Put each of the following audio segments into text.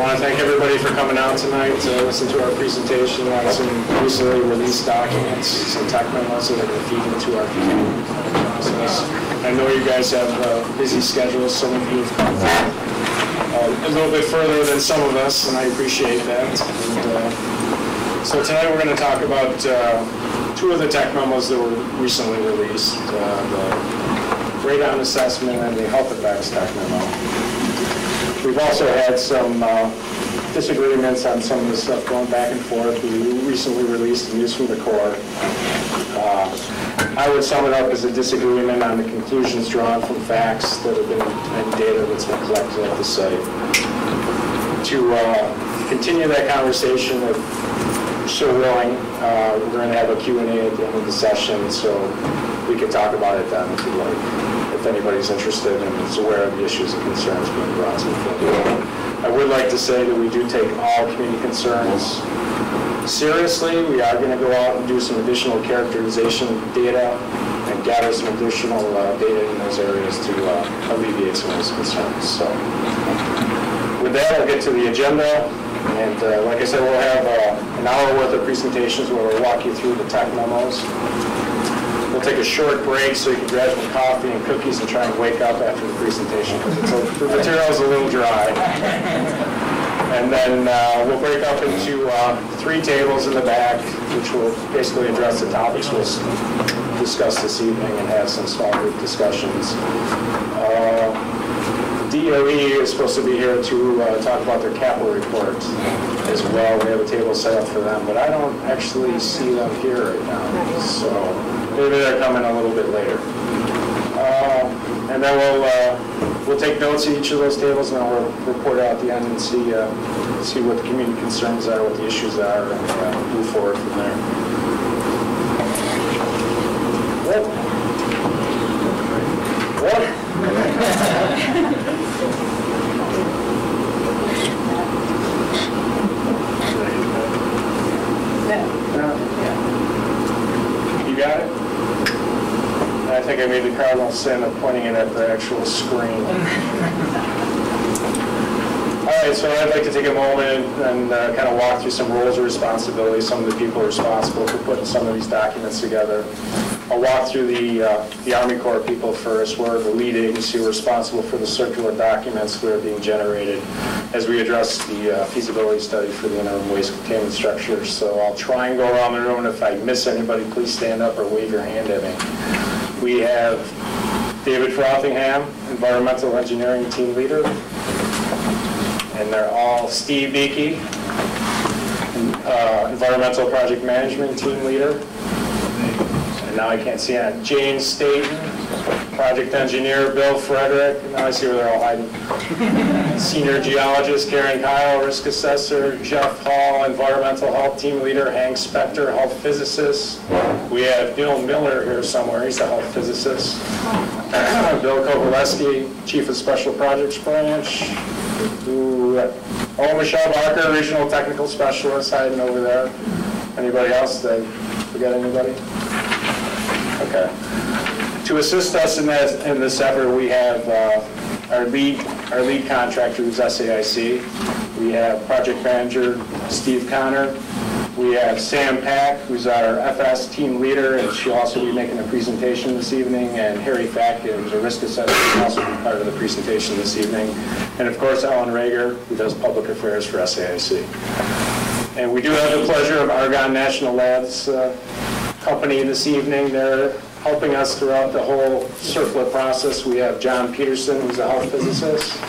want to thank everybody for coming out tonight to listen to our presentation on some recently released documents, some tech memos that are going to feed into our containment process. I know you guys have busy schedules. Some of you have come a little bit further than some of us, and I appreciate that. And, so tonight we're going to talk about two of the tech memos that were recently released, the Radon Assessment and the Health Effects tech memo. We've also had some disagreements on some of the stuff going back and forth. We recently released the news from the Corps. I would sum it up as a disagreement on the conclusions drawn from facts that have been and data that's been collected at the site. To continue that conversation, if you're so willing, we're going to have a Q&A at the end of the session, so we can talk about it then if you'd like. If anybody's interested and is aware of the issues and concerns being brought to the floor. I would like to say that we do take all community concerns seriously. We are going to go out and do some additional characterization data and gather some additional data in those areas to alleviate some of those concerns. So with that, I'll get to the agenda. And like I said, we'll have an hour worth of presentations where we'll walk you through the tech memos. We'll take a short break so you can grab some coffee and cookies and try and wake up after the presentation because the material is a little dry. And then we'll break up into 3 tables in the back, which will basically address the topics we'll discuss this evening and have some small group discussions. DOE is supposed to be here to talk about their capital report as well. We have a table set up for them, but I don't actually see them here right now. So maybe they're coming a little bit later. And then we'll take notes at each of those tables, and then we'll report out at the end and see what the community concerns are, what the issues are, and move forward from there. What? You got it? I think I made the cardinal sin of pointing it at the actual screen. All right, so I'd like to take a moment and kind of walk through some roles of responsibility, some of the people responsible for putting some of these documents together. I'll walk through the Army Corps people first. We're the lead agency responsible for the CERCLA documents that are being generated as we address the feasibility study for the Interim Waste Containment Structure. So I'll try and go around the room, and if I miss anybody, please stand up or wave your hand at me. We have David Frothingham, Environmental Engineering Team Leader. And they're all Steve Beakey, Environmental Project Management Team Leader. And now I can't see it. Jane Staten, Project Engineer. Bill Frederick. Now I see where they're all hiding. Senior Geologist Karen Kyle, Risk Assessor. Jeff Hall, Environmental Health Team Leader. Hank Spector, Health Physicist. We have Bill Miller here somewhere. He's the Health Physicist. Bill Kovalevsky, Chief of Special Projects Branch. Michelle Barker, Regional Technical Specialist, hiding over there. Anybody else? Did I forget anybody? Okay. To assist us in this effort, we have our lead contractor, who's SAIC. We have Project Manager Steve Connor. We have Sam Pack, who's our FS team leader, and she'll also be making a presentation this evening, and Harry Fatkin, who's a risk assessor, will also be part of the presentation this evening. And of course, Alan Rager, who does public affairs for SAIC. And we do have the pleasure of Argonne National Labs company this evening. They're helping us throughout the whole CERCLA process. We have John Peterson, who's a health physicist,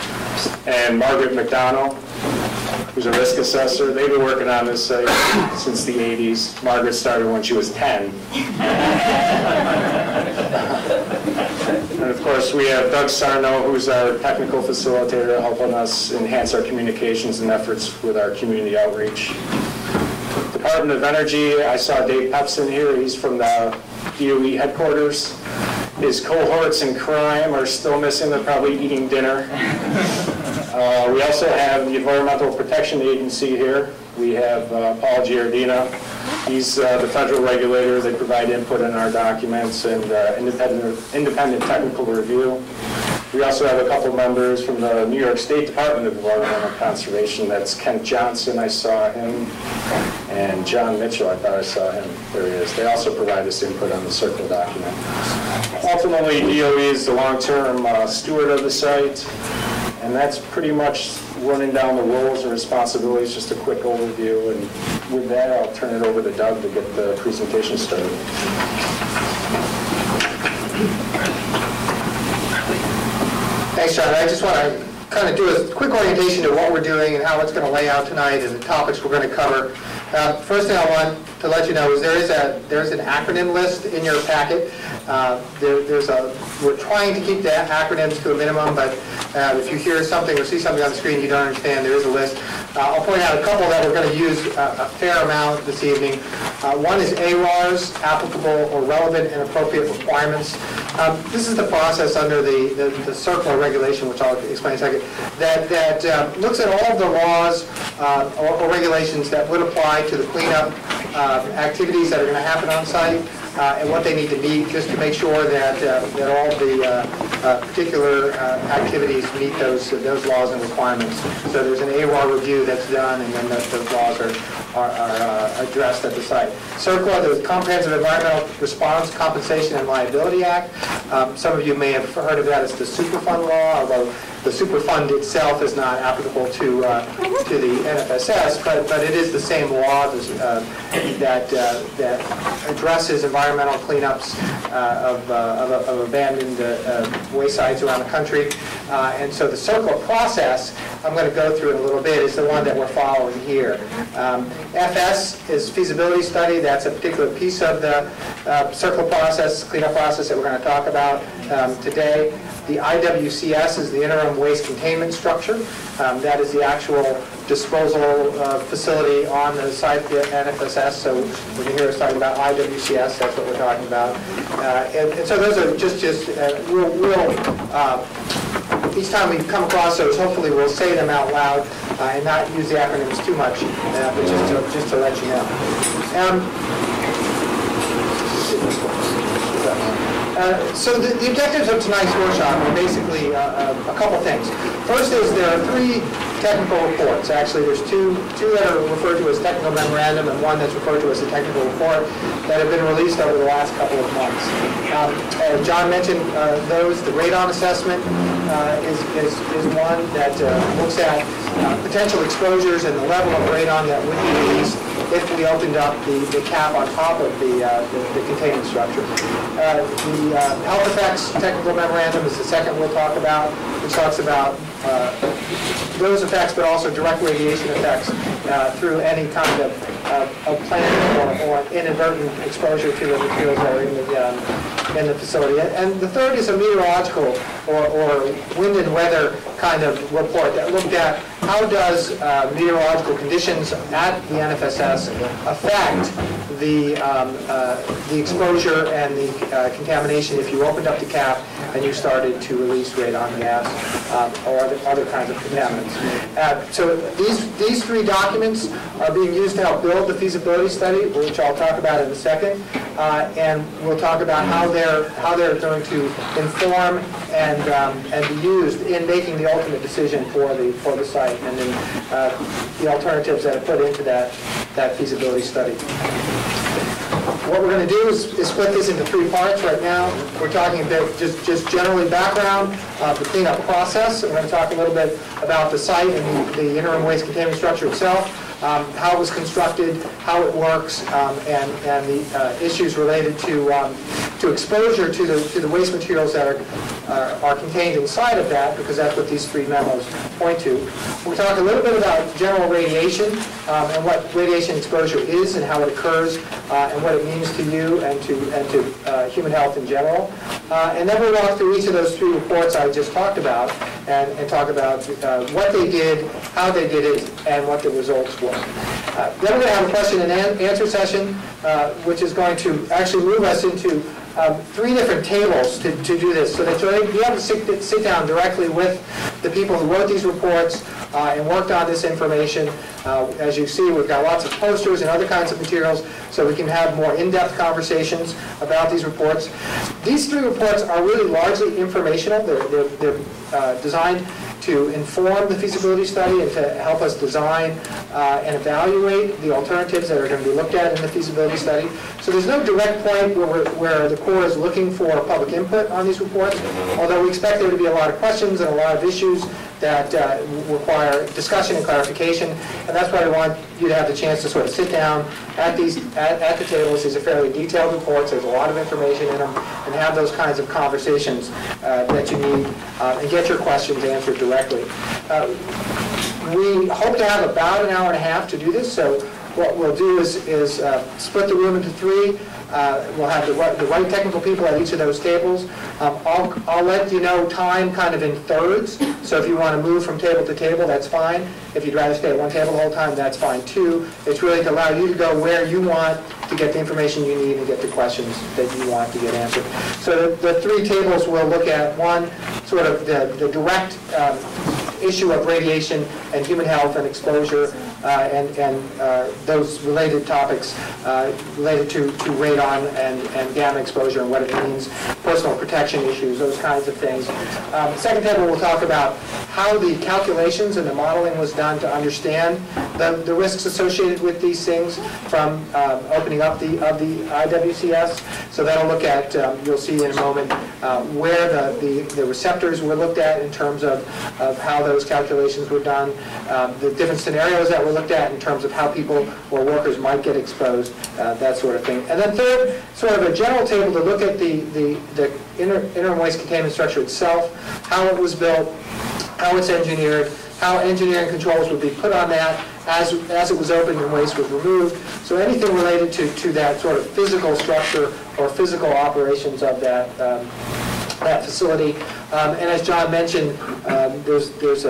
and Margaret McDonald, who's a risk assessor. They've been working on this site since the 80s. Margaret started when she was 10. And of course, we have Doug Sarno, who's our technical facilitator, helping us enhance our communications and efforts with our community outreach. Department of Energy, I saw Dave Pepson here. He's from the DOE headquarters. His cohorts in crime are still missing. They're probably eating dinner. We also have the Environmental Protection Agency here. We have Paul Giardina. He's the federal regulator. They provide input in our documents and independent technical review. We also have a couple members from the New York State Department of Environmental Conservation. That's Kent Johnson, I saw him, and John Mitchell, I thought I saw him. There he is. They also provide us input on the CERCLA document. Ultimately, DOE is the long-term steward of the site, and that's pretty much running down the roles and responsibilities, just a quick overview. And with that, I'll turn it over to Doug to get the presentation started. Thanks, John. I just want to kind of do a quick orientation to what we're doing and how it's going to lay out tonight and the topics we're going to cover. First thing I want to let you know is there's an acronym list in your packet. We're trying to keep the acronyms to a minimum, but if you hear something or see something on the screen you don't understand, there is a list. I'll point out a couple that we're going to use a fair amount this evening. One is ARARs, applicable or relevant and appropriate requirements. This is the process under the CERCLA regulation, which I'll explain in a second, that looks at all of the laws or regulations that would apply to the cleanup activities that are going to happen on site and what they need to meet, just to make sure that all the particular activities meet those laws and requirements. So there's an ARAR review that's done, and then those laws are addressed at the site. CERCLA, the Comprehensive Environmental Response, Compensation, and Liability Act. Some of you may have heard of that as the Superfund law, although the Superfund itself is not applicable to the NFSS, but it is the same law that addresses environmental cleanups of abandoned waste sites around the country. And so the CERCLA process, I'm going to go through in a little bit, is the one that we're following here. FS is feasibility study. That's a particular piece of the CERCLA process, cleanup process that we're going to talk about today. The IWCS is the Interim Waste Containment Structure. That is the actual disposal facility on the site of the NFSS. So when you hear us talking about IWCS, that's what we're talking about. And so those are just each time we come across those, hopefully we'll say them out loud and not use the acronyms too much, but just to let you know. So the objectives of tonight's workshop are basically a couple things. First is there are 3 technical reports. Actually, there's two that are referred to as technical memorandum and one that's referred to as a technical report that have been released over the last couple of months. As John mentioned, the Radon Assessment is one that looks at potential exposures and the level of radon that would be released if we opened up the cap on top of the containment structure. The health effects technical memorandum is the second we'll talk about, which talks about those effects, but also direct radiation effects through any kind of planned or inadvertent exposure to the materials that are in the facility. And the third is a meteorological or wind and weather kind of report that looked at how does meteorological conditions at the NFSS affect the exposure and the contamination if you opened up the cap and you started to release radon gas or other kinds of contaminants. So these 3 documents are being used to help build the feasibility study, which I'll talk about in a second, and we'll talk about how they're going to inform and be used in making the ultimate decision for the site, and then the alternatives that are put into that feasibility study. What we're going to do is split this into 3 parts right now. We're talking a bit just generally background of the cleanup process. We're going to talk a little bit about the site and the interim waste containment structure itself, how it was constructed, how it works, and the issues related to exposure to the waste materials that are contained inside of that, because that's what these 3 memos point to. We'll talk a little bit about general radiation and what radiation exposure is and how it occurs and what it means to you and to human health in general. And then we'll walk through each of those 3 reports I just talked about and talk about what they did, how they did it, and what the results were. Then we're going to have a question and answer session, which is going to actually move us into 3 different tables to do this, so that you'll be able to sit down directly with the people who wrote these reports and worked on this information. As you see, we've got lots of posters and other kinds of materials so we can have more in-depth conversations about these reports. These three reports are really largely informational. They're designed to inform the feasibility study and to help us design and evaluate the alternatives that are going to be looked at in the feasibility study. So there's no direct point where the Corps is looking for public input on these reports, although we expect there to be a lot of questions and a lot of issues that require discussion and clarification, and that's why I want you to have the chance to sort of sit down at the tables. These are fairly detailed reports. There's a lot of information in them, and have those kinds of conversations that you need and get your questions answered directly. We hope to have about an hour and a half to do this, so what we'll do is split the room into three. We'll have the right technical people at each of those tables. I'll let you know time kind of in thirds, so if you want to move from table to table, that's fine. If you'd rather stay at one table the whole time, that's fine too. It's really to allow you to go where you want to get the information you need and get the questions that you want to get answered. So the three tables we'll look at, one, sort of the direct issue of radiation and human health and exposure and those related topics related to radon and gamma exposure and what it means, personal protection issues, those kinds of things. Second table we'll talk about how the calculations and the modeling was done to understand the risks associated with these things from opening up the IWCS. So that'll look at, you'll see in a moment, where the receptors were looked at in terms of how those calculations were done, the different scenarios that were looked at in terms of how people or workers might get exposed, that sort of thing. And then third, sort of a general table to look at the interim waste containment structure itself, how it was built, how it's engineered, how engineering controls would be put on that as it was opened and waste was removed. So anything related to that sort of physical structure or physical operations of that facility. And as John mentioned, there's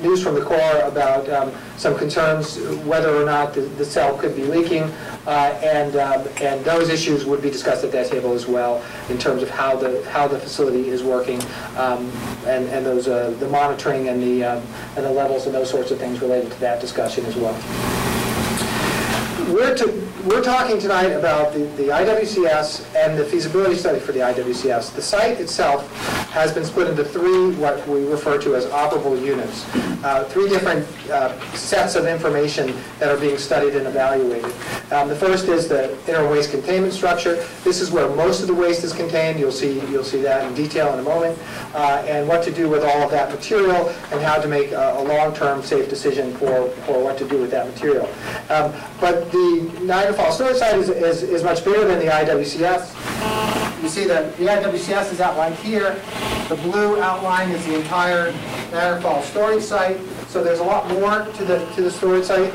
news from the Corps about some concerns whether or not the cell could be leaking, and those issues would be discussed at that table as well in terms of how the facility is working, and those the monitoring and the levels and those sorts of things related to that discussion as well. We're talking tonight about the IWCS and the feasibility study for the IWCS. The site itself has been split into three, what we refer to as operable units, three different sets of information that are being studied and evaluated. The first is the interim waste containment structure. This is where most of the waste is contained. You'll see that in detail in a moment, and what to do with all of that material and how to make a long-term safe decision for what to do with that material. But the Niagara Falls storage site is much bigger than the IWCS. You see that the IWCS is outlined here. The blue outline is the entire Niagara Falls storage site. So there's a lot more to the storage site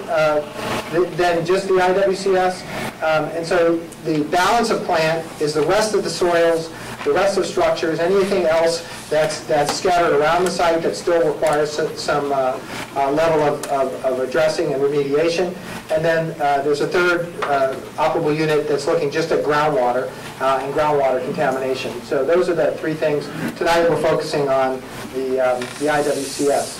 than just the IWCS. And so the balance of plant is the rest of the soils, the rest of structures, anything else that's scattered around the site that still requires some level of addressing and remediation. And then there's a third operable unit that's looking just at groundwater and groundwater contamination. So those are the three things. Tonight we're focusing on the IWCS.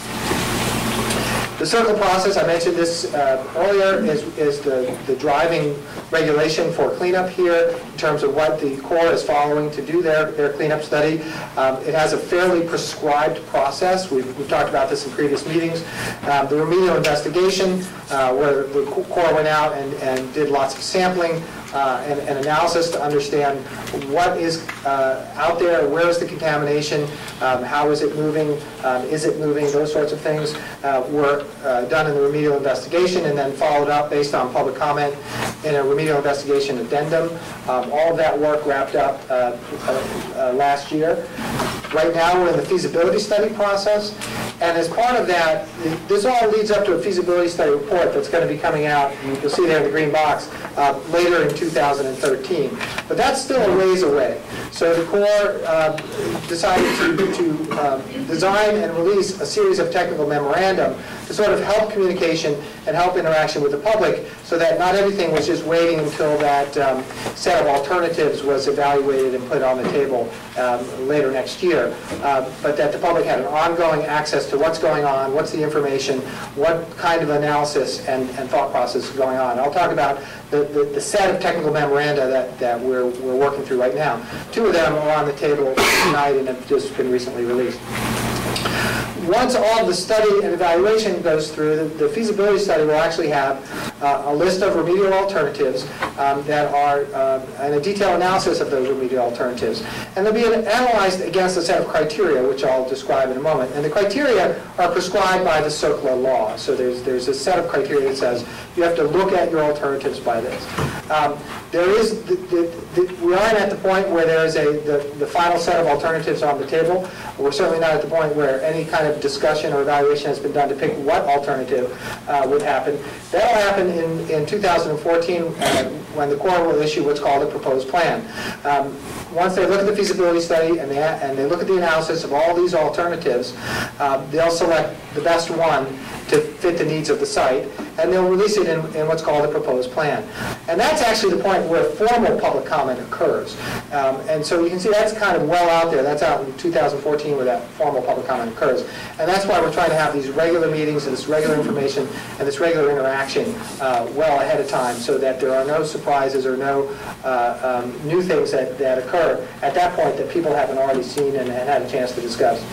The CERCLA process, I mentioned this earlier, is the driving regulation for cleanup here in terms of what the Corps is following to do their cleanup study. It has a fairly prescribed process. We've talked about this in previous meetings. The remedial investigation, where the Corps went out and did lots of sampling and analysis to understand what is out there, where is the contamination, how is it moving, those sorts of things were done in the remedial investigation and then followed up based on public comment in a remedial investigation addendum. All of that work wrapped up last year. Right now we're in the feasibility study process, and as part of that, this all leads up to a feasibility study report that's going to be coming out, and you'll see there in the green box, later in 2013. But that's still a ways away. So the Corps decided to design and release a series of technical memorandum to sort of help communication and help interaction with the public, so that not everything was just waiting until that set of alternatives was evaluated and put on the table later next year, but that the public had an ongoing access to what's going on, what's the information, what kind of analysis and thought process is going on. I'll talk about the set of technical memoranda that we're working through right now. Two of them are on the table tonight and have just been recently released. Once all the study and evaluation goes through, the feasibility study will actually have a list of remedial alternatives that are, and a detailed analysis of those remedial alternatives. And they'll be analyzed against a set of criteria, which I'll describe in a moment. And the criteria are prescribed by the CERCLA law. So there's a set of criteria that says you have to look at your alternatives by this. We aren't at the point where there is the final set of alternatives on the table. We're certainly not at the point where any kind of discussion or evaluation has been done to pick what alternative would happen. That will happen in 2014 when the Corps will issue what's called a proposed plan. Once they look at the feasibility study and they look at the analysis of all these alternatives, they'll select the best one to fit the needs of the site, and they'll release it in what's called a proposed plan. And that's actually the point where formal public comment occurs. And so you can see that's kind of well out there. That's out in 2014 where that formal public comment occurs. And that's why we're trying to have these regular meetings and this regular information and this regular interaction well ahead of time, so that there are no surprises or no new things that occur at that point that people haven't already seen and had a chance to discuss.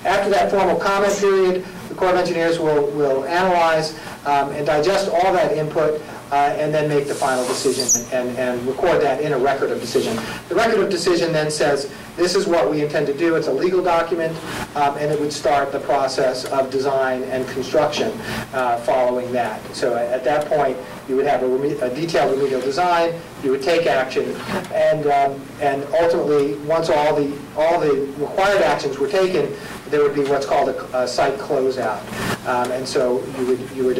After that formal comment period, the Corps of Engineers will analyze and digest all that input and then make the final decision and record that in a record of decision. The record of decision then says, this is what we intend to do. It's a legal document, and it would start the process of design and construction following that. So at that point, you would have a detailed remedial design, you would take action, and ultimately, once all the required actions were taken, there would be what's called a site closeout. And so you would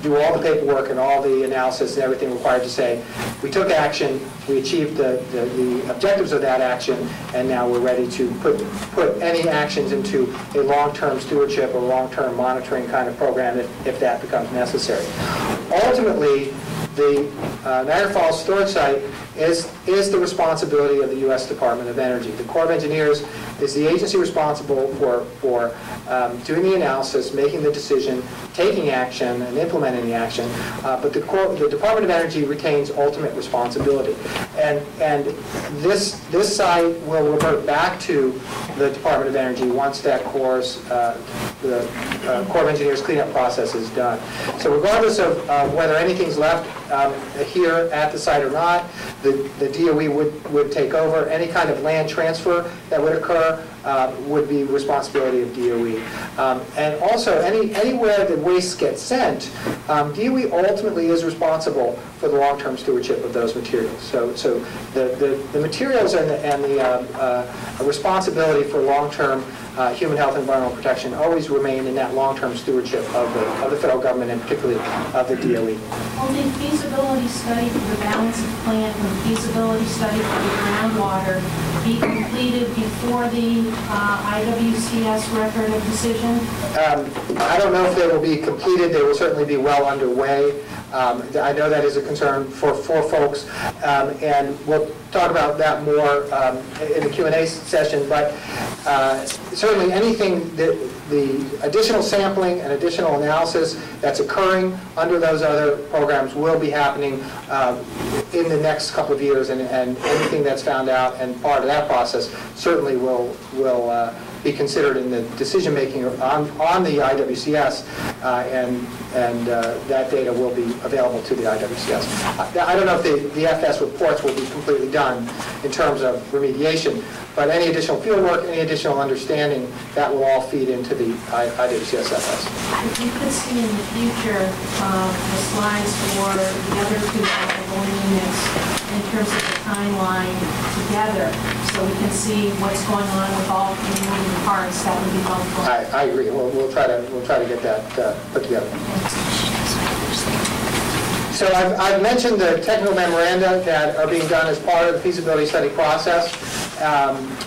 do all the paperwork and all the analysis and everything required to say, we took action, we achieved the objectives of that action, and now we're ready to put any actions into a long-term stewardship or long-term monitoring kind of program if that becomes necessary. Ultimately, the Niagara Falls storage site is the responsibility of the U.S. Department of Energy. The Corps of Engineers is the agency responsible for doing the analysis, making the decision, taking action, and implementing the action. But the Department of Energy retains ultimate responsibility. And this site will revert back to the Department of Energy once that the Corps of Engineers cleanup process is done. So regardless of whether anything's left here at the site or not, the DOE would take over. Any kind of land transfer that would occur would be responsibility of DOE. And also, anywhere that waste gets sent, DOE ultimately is responsible for the long-term stewardship of those materials. So the materials and the responsibility for long-term human health and environmental protection always remain in that long-term stewardship of the federal government and particularly of the DOE. Will the feasibility study for the balance of plant and the feasibility study for the groundwater be completed before the IWCS record of decision? I don't know if they will be completed. They will certainly be well underway. I know that is a concern for folks, and we'll talk about that more in the Q&A session, but certainly anything that the additional sampling and additional analysis that's occurring under those other programs will be happening in the next couple of years, and anything that's found out and part of that process certainly will be considered in the decision-making on the IWCS, and that data will be available to the IWCS. I don't know if the FS reports will be completely done in terms of remediation, but any additional field work, any additional understanding, that will all feed into the IWCS FS. If you could see in the future the slides for the other two technical units in terms of the timeline together, so we can see what's going on with all the moving parts, that would be helpful. I agree. We'll try to get that put together. So I've mentioned the technical memoranda that are being done as part of the feasibility study process.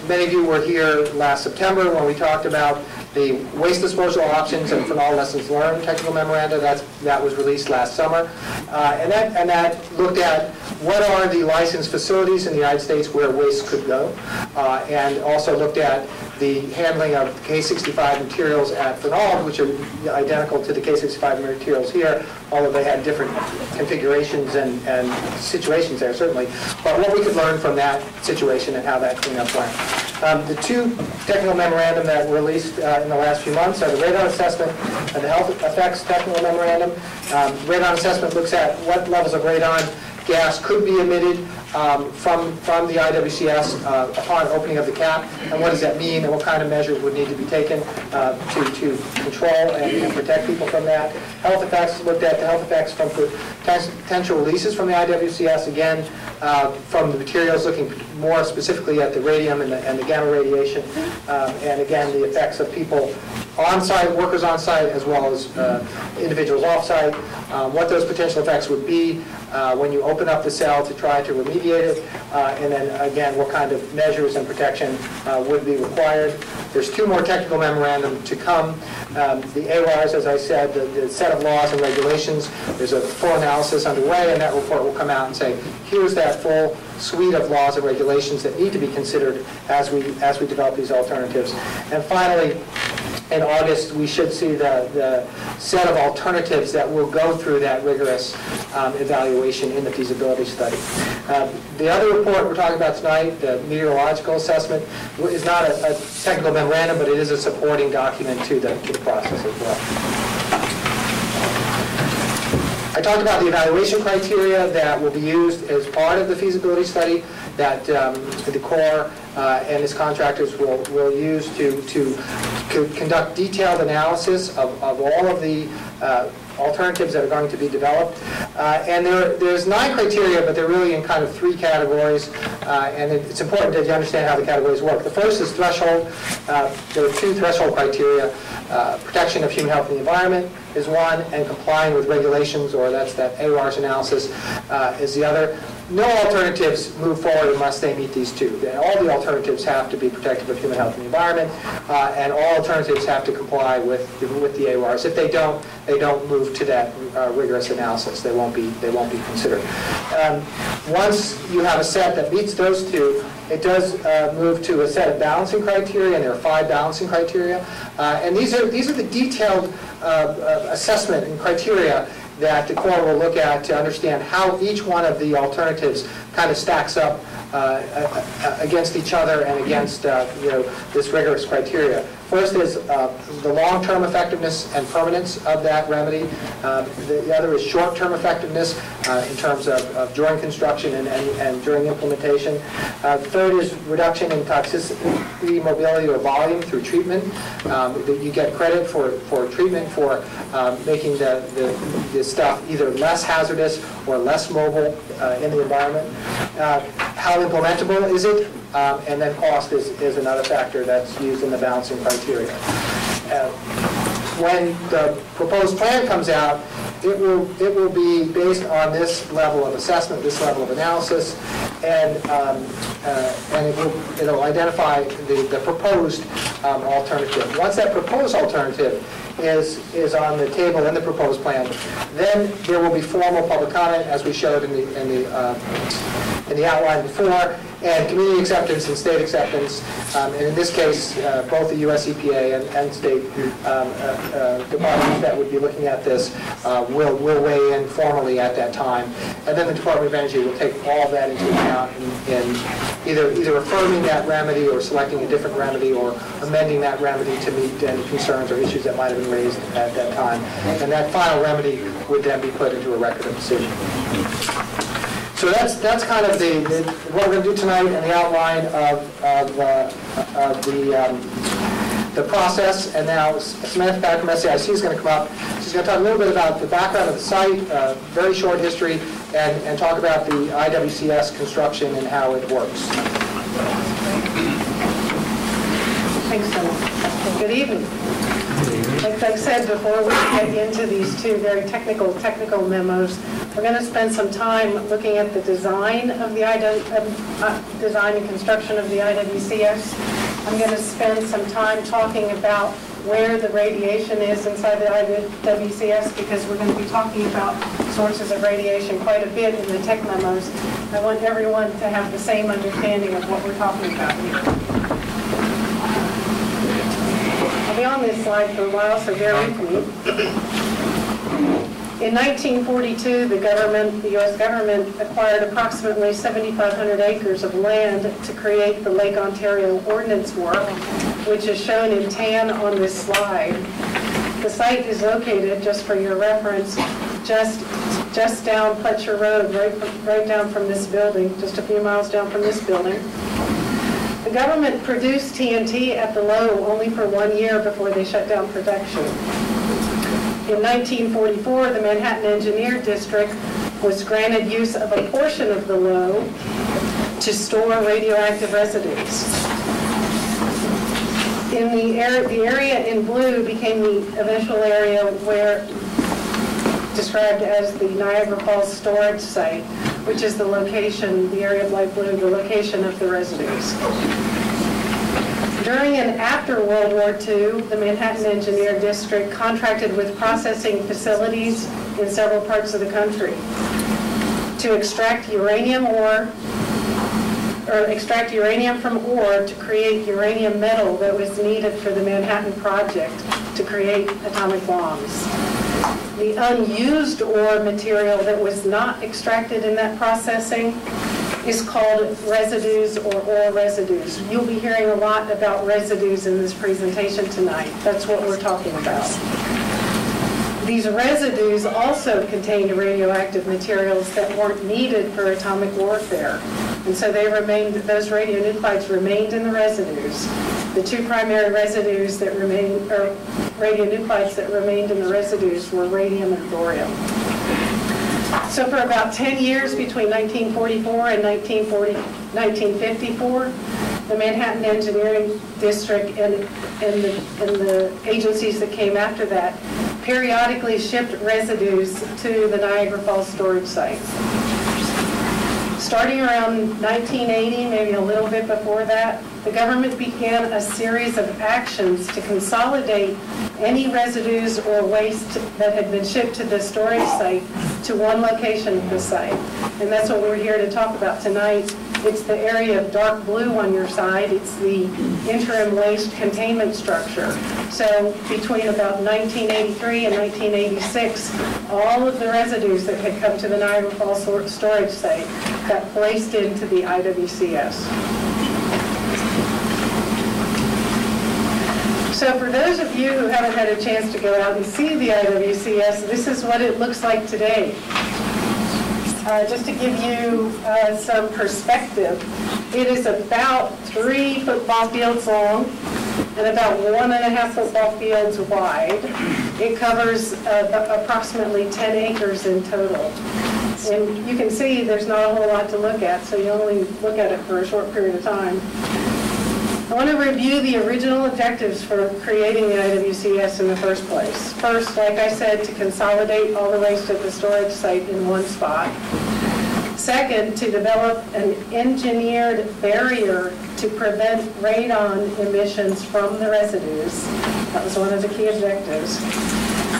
Many of you were here last September when we talked about the waste disposal options and phenol lessons learned technical memoranda. That was released last summer. And that looked at what are the licensed facilities in the United States where waste could go, and also looked at the handling of K65 materials at phenol, which are identical to the K65 materials here, although they had different configurations and situations there, certainly. But what we could learn from that situation and how that cleanup went. The two technical memorandum that were released in the last few months are the Radon Assessment and the Health Effects Technical Memorandum. Radon Assessment looks at what levels of radon gas could be emitted from the IWCS upon opening of the cap, and what does that mean, and what kind of measures would need to be taken to control and protect people from that. Health effects looked at the health effects from potential releases from the IWCS, again, from the materials, looking more specifically at the radium and the gamma radiation, and again, the effects of people on-site, workers on-site, as well as individuals off-site, what those potential effects would be when you open up the cell to try to remediate it, and then again, what kind of measures and protection would be required. There's two more technical memorandum to come. The AWARs, as I said, the set of laws and regulations, there's a full analysis underway, and that report will come out and say, here's that full suite of laws and regulations that need to be considered as we develop these alternatives. And finally, in August, we should see the set of alternatives that will go through that rigorous evaluation in the feasibility study. The other report we're talking about tonight, the Meteorological Assessment, is not a technical memorandum, but it is a supporting document to the process as well. I talked about the evaluation criteria that will be used as part of the feasibility study that the Corps and its contractors will use to conduct detailed analysis of all of the alternatives that are going to be developed. And there's 9 criteria, but they're really in kind of 3 categories, and it's important that you understand how the categories work. The first is threshold. There are 2 threshold criteria. Protection of human health and the environment is one, and complying with regulations, or that's that AWARS analysis, is the other. No alternatives move forward unless they meet these 2. All the alternatives have to be protective of human health and the environment, and all alternatives have to comply with the AWARS. If they don't move to that rigorous analysis. They won't be considered. Once you have a set that meets those 2, it does move to a set of balancing criteria, and there are 5 balancing criteria. And these are the detailed assessment and criteria that the Corps will look at to understand how each one of the alternatives kind of stacks up against each other and against this rigorous criteria. First is the long-term effectiveness and permanence of that remedy. The other is short-term effectiveness in terms of during construction and during implementation. Third is reduction in toxicity, mobility, or volume through treatment. You get credit for treatment for making the stuff either less hazardous or less mobile in the environment. How implementable is it? And then cost is another factor that's used in the balancing criteria. When the proposed plan comes out, it will be based on this level of assessment, this level of analysis, and it'll identify the proposed alternative. Once that proposed alternative is on the table in the proposed plan, then there will be formal public comment, as we showed in the outline before, and community acceptance and state acceptance. And in this case, both the US EPA and state departments that would be looking at this will weigh in formally at that time. And then the Department of Energy will take all of that into account in either affirming that remedy or selecting a different remedy or amending that remedy to meet any concerns or issues that might have been raised at that time. And that final remedy would then be put into a record of decision. So that's kind of what we're going to do tonight and the outline of the process. And now Samantha Packer from SAIC is going to come up. She's going to talk a little bit about the background of the site, very short history, and talk about the IWCS construction and how it works. Thanks so much. Good evening. Like I said before, we get into these 2 very technical memos. We're going to spend some time looking at the design of the design and construction of the IWCS. I'm going to spend some time talking about where the radiation is inside the IWCS, because we're going to be talking about sources of radiation quite a bit in the tech memos. I want everyone to have the same understanding of what we're talking about here. I'll be on this slide for a while, so bear with me. In 1942, the U.S. government acquired approximately 7,500 acres of land to create the Lake Ontario Ordnance Work, which is shown in tan on this slide. The site is located, just for your reference, just down Fletcher Road, right down from this building, just a few miles down from this building. The government produced TNT at the LOOW only for 1 year before they shut down production. In 1944, the Manhattan Engineer District was granted use of a portion of the LOOW to store radioactive residues. The area in blue became the eventual area where described as the Niagara Falls storage site, which is the location, the area of light blue, the location of the residues. During and after World War II, the Manhattan Engineer District contracted with processing facilities in several parts of the country to extract uranium from ore to create uranium metal that was needed for the Manhattan Project to create atomic bombs. The unused ore material that was not extracted in that processing is called residues or ore residues. You'll be hearing a lot about residues in this presentation tonight. That's what we're talking about. These residues also contained radioactive materials that weren't needed for atomic warfare. And so those radionuclides remained in the residues. The two primary residues that remained, or radionuclides that remained in the residues, were radium and thorium. So for about 10 years between 1944 and 1954, the Manhattan Engineering District and the agencies that came after that periodically shipped residues to the Niagara Falls storage site. Starting around 1980, maybe a little bit before that, the government began a series of actions to consolidate any residues or waste that had been shipped to the storage site to one location of the site. And that's what we're here to talk about tonight. It's the area of dark blue on your side. It's the Interim Waste Containment Structure. So between about 1983 and 1986, all of the residues that had come to the Niagara Falls storage site got placed into the IWCS. So for those of you who haven't had a chance to go out and see the IWCS, this is what it looks like today. Just to give you some perspective, it is about 3 football fields long and about 1.5 football fields wide. It covers approximately 10 acres in total. And you can see there's not a whole lot to look at, so you only look at it for a short period of time. I want to review the original objectives for creating the IWCS in the first place. First, like I said, to consolidate all the waste at the storage site in one spot. Second, to develop an engineered barrier to prevent radon emissions from the residues. That was one of the key objectives.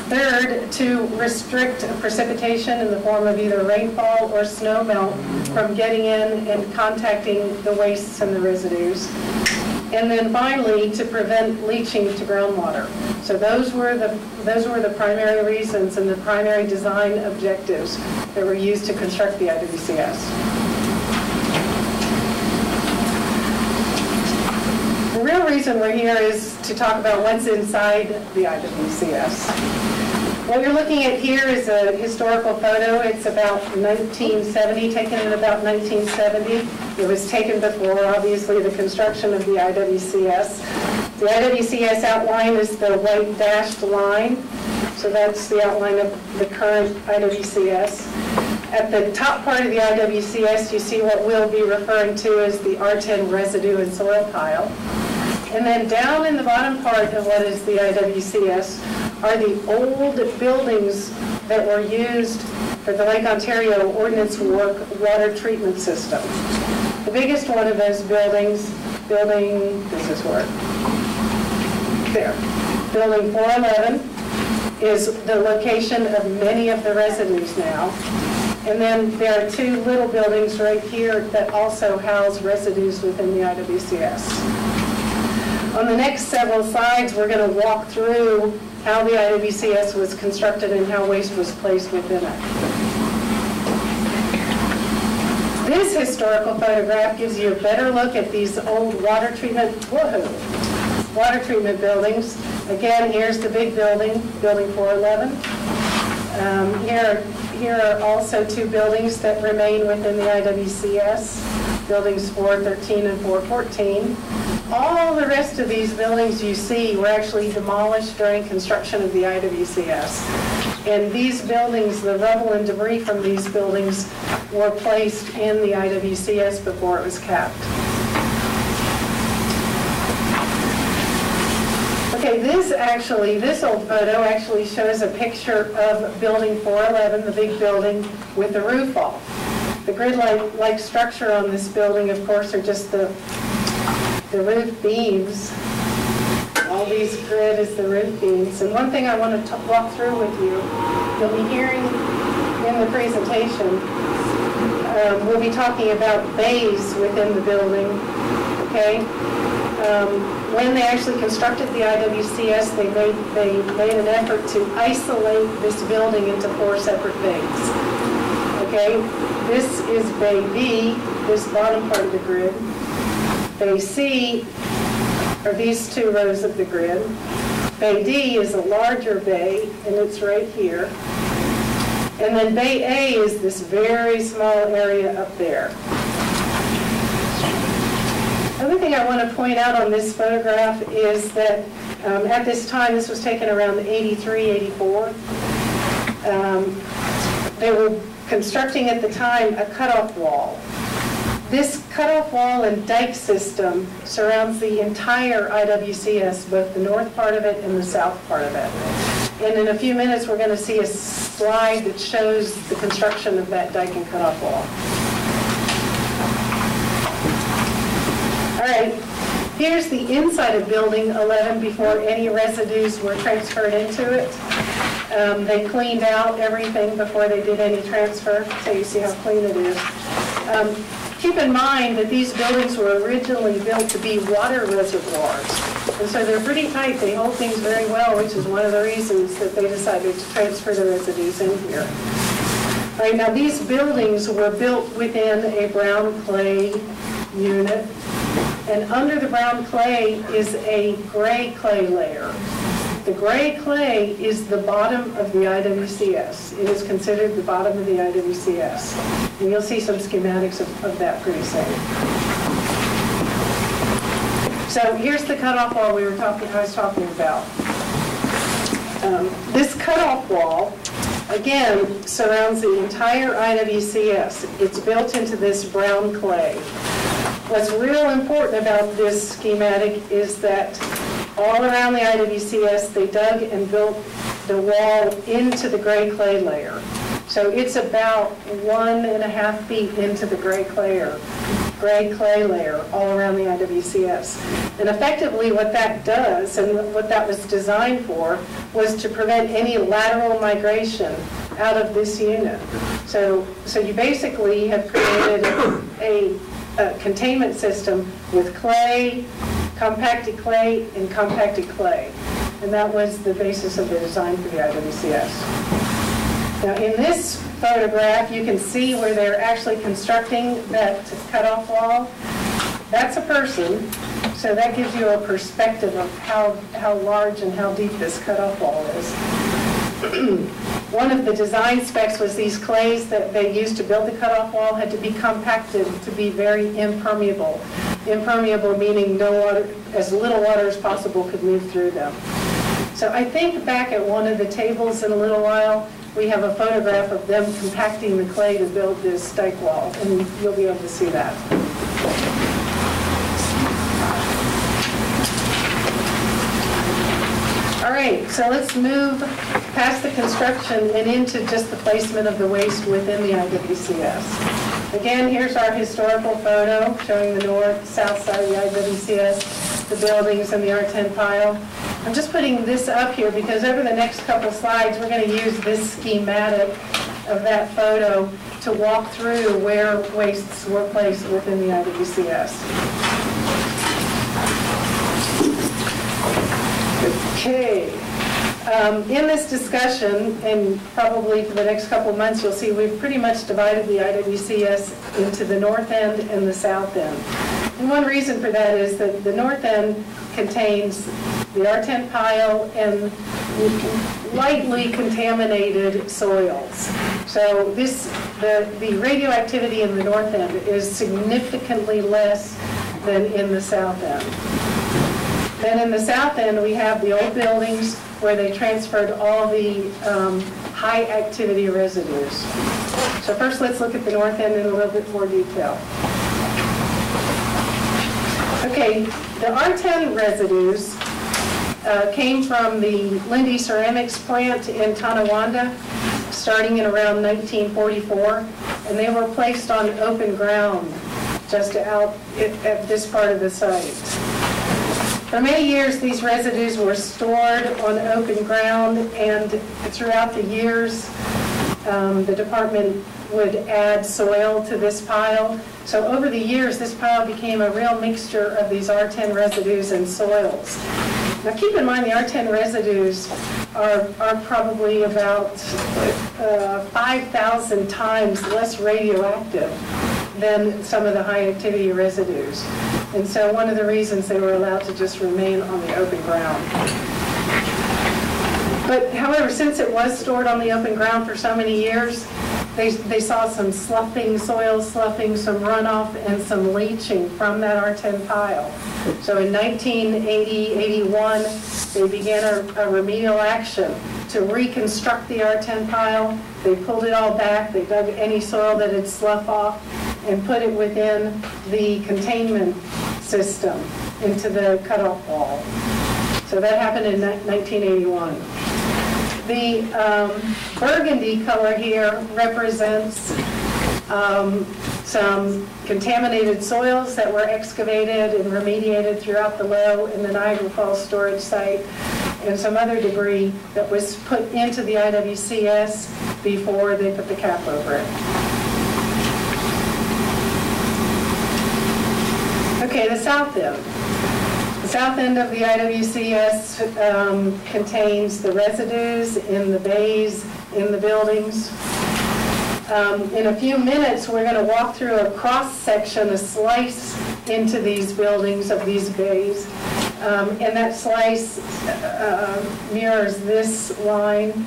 Third, to restrict precipitation in the form of either rainfall or snow melt from getting in and contacting the wastes and the residues. And then finally, to prevent leaching to groundwater. So those were the primary reasons and the primary design objectives that were used to construct the IWCS. The real reason we're here is to talk about what's inside the IWCS. What you're looking at here is a historical photo. It's about 1970, taken in about 1970. It was taken before, obviously, the construction of the IWCS. The IWCS outline is the white dashed line. So that's the outline of the current IWCS. At the top part of the IWCS, you see what we'll be referring to as the R10 residue and soil pile. And then down in the bottom part of what is the IWCS are the old buildings that were used for the Lake Ontario Ordnance Work water treatment system. The biggest one of those buildings, does this work? There. Building 411 is the location of many of the residues now. And then there are two little buildings right here that also house residues within the IWCS. On the next several slides, we're going to walk through how the IWCS was constructed and how waste was placed within it. This historical photograph gives you a better look at these old water treatment buildings. Again, here's the big building, building 411. Here are also two buildings that remain within the IWCS, buildings 413 and 414. All the rest of these buildings you see were actually demolished during construction of the IWCS. And these buildings, the rubble and debris from these buildings were placed in the IWCS before it was capped. Okay, this old photo actually shows a picture of building 411, the big building, with the roof off. The grid-like structure on this building, of course, are just the roof beams. All these grid is the roof beams. And one thing I want to walk through with you, you'll be hearing in the presentation, we'll be talking about bays within the building, okay? When they actually constructed the IWCS, they made an effort to isolate this building into 4 separate bays. Okay, this is Bay B, this bottom part of the grid. Bay C are these 2 rows of the grid. Bay D is a larger bay, and it's right here. And then Bay A is this very small area up there. Another thing I want to point out on this photograph is that at this time, this was taken around 83, 84. They were constructing at the time a cutoff wall. This cutoff wall and dike system surrounds the entire IWCS, both the north part of it and the south part of it. And in a few minutes, we're going to see a slide that shows the construction of that dike and cutoff wall. All right, here's the inside of building 11 before any residues were transferred into it. They cleaned out everything before they did any transfer, so you see how clean it is. Keep in mind that these buildings were originally built to be water reservoirs, and so they're pretty tight. They hold things very well, which is one of the reasons that they decided to transfer the residues in here. All right, now these buildings were built within a brown clay unit. And under the brown clay is a gray clay layer. The gray clay is the bottom of the IWCS. It is considered the bottom of the IWCS. And you'll see some schematics of that pretty soon. So here's the cutoff wall I was talking about. This cutoff wall, again, surrounds the entire IWCS. It's built into this brown clay. What's real important about this schematic is that all around the IWCS, they dug and built the wall into the gray clay layer. So it's about 1.5 feet into the gray clay layer all around the IWCS. And effectively what that does, and what that was designed for, was to prevent any lateral migration out of this unit. So you basically have created a containment system with clay, compacted clay, and compacted clay. And that was the basis of the design for the IWCS. Now in this photograph, you can see where they're actually constructing that cutoff wall. That's a person, so that gives you a perspective of how large and how deep this cutoff wall is. One of the design specs was these clays that they used to build the cutoff wall had to be compacted to be very impermeable. Impermeable meaning no water, as little water as possible could move through them. So I think back at one of the tables in a little while, we have a photograph of them compacting the clay to build this dike wall, and you'll be able to see that. All right, so let's move past the construction and into just the placement of the waste within the IWCS. Again, here's our historical photo showing the north, south side of the IWCS, the buildings and the R10 pile. I'm just putting this up here because over the next couple slides, we're going to use this schematic of that photo to walk through where wastes were placed within the IWCS. Okay. In this discussion, and probably for the next couple of months, you'll see we've pretty much divided the IWCS into the north end and the south end. And one reason for that is that the north end contains the R10 pile and lightly contaminated soils. So the radioactivity in the north end is significantly less than in the south end. Then in the south end, we have the old buildings where they transferred all the high activity residues. So first let's look at the north end in a little bit more detail. Okay, the R10 residues came from the Lindy Ceramics plant in Tonawanda, starting in around 1944, and they were placed on open ground just out at this part of the site. For many years, these residues were stored on open ground, and throughout the years, the department would add soil to this pile. So over the years, this pile became a real mixture of these R10 residues and soils. Now keep in mind the R10 residues are probably about 5,000 times less radioactive than some of the high activity residues. And so one of the reasons they were allowed to just remain on the open ground. But however, since it was stored on the open ground for so many years, they saw some sloughing, soil sloughing, some runoff, and some leaching from that R10 pile. So in 1980-81, they began a remedial action to reconstruct the R10 pile. They pulled it all back. They dug any soil that had sloughed off and put it within the containment system into the cutoff wall. So that happened in 1981. The burgundy color here represents some contaminated soils that were excavated and remediated throughout the LOOW and the Niagara Falls storage site, and some other debris that was put into the IWCS before they put the cap over it. Okay, the south end. The south end of the IWCS contains the residues in the bays, in the buildings. In a few minutes, we're going to walk through a cross-section, a slice into these buildings of these bays. And that slice mirrors this line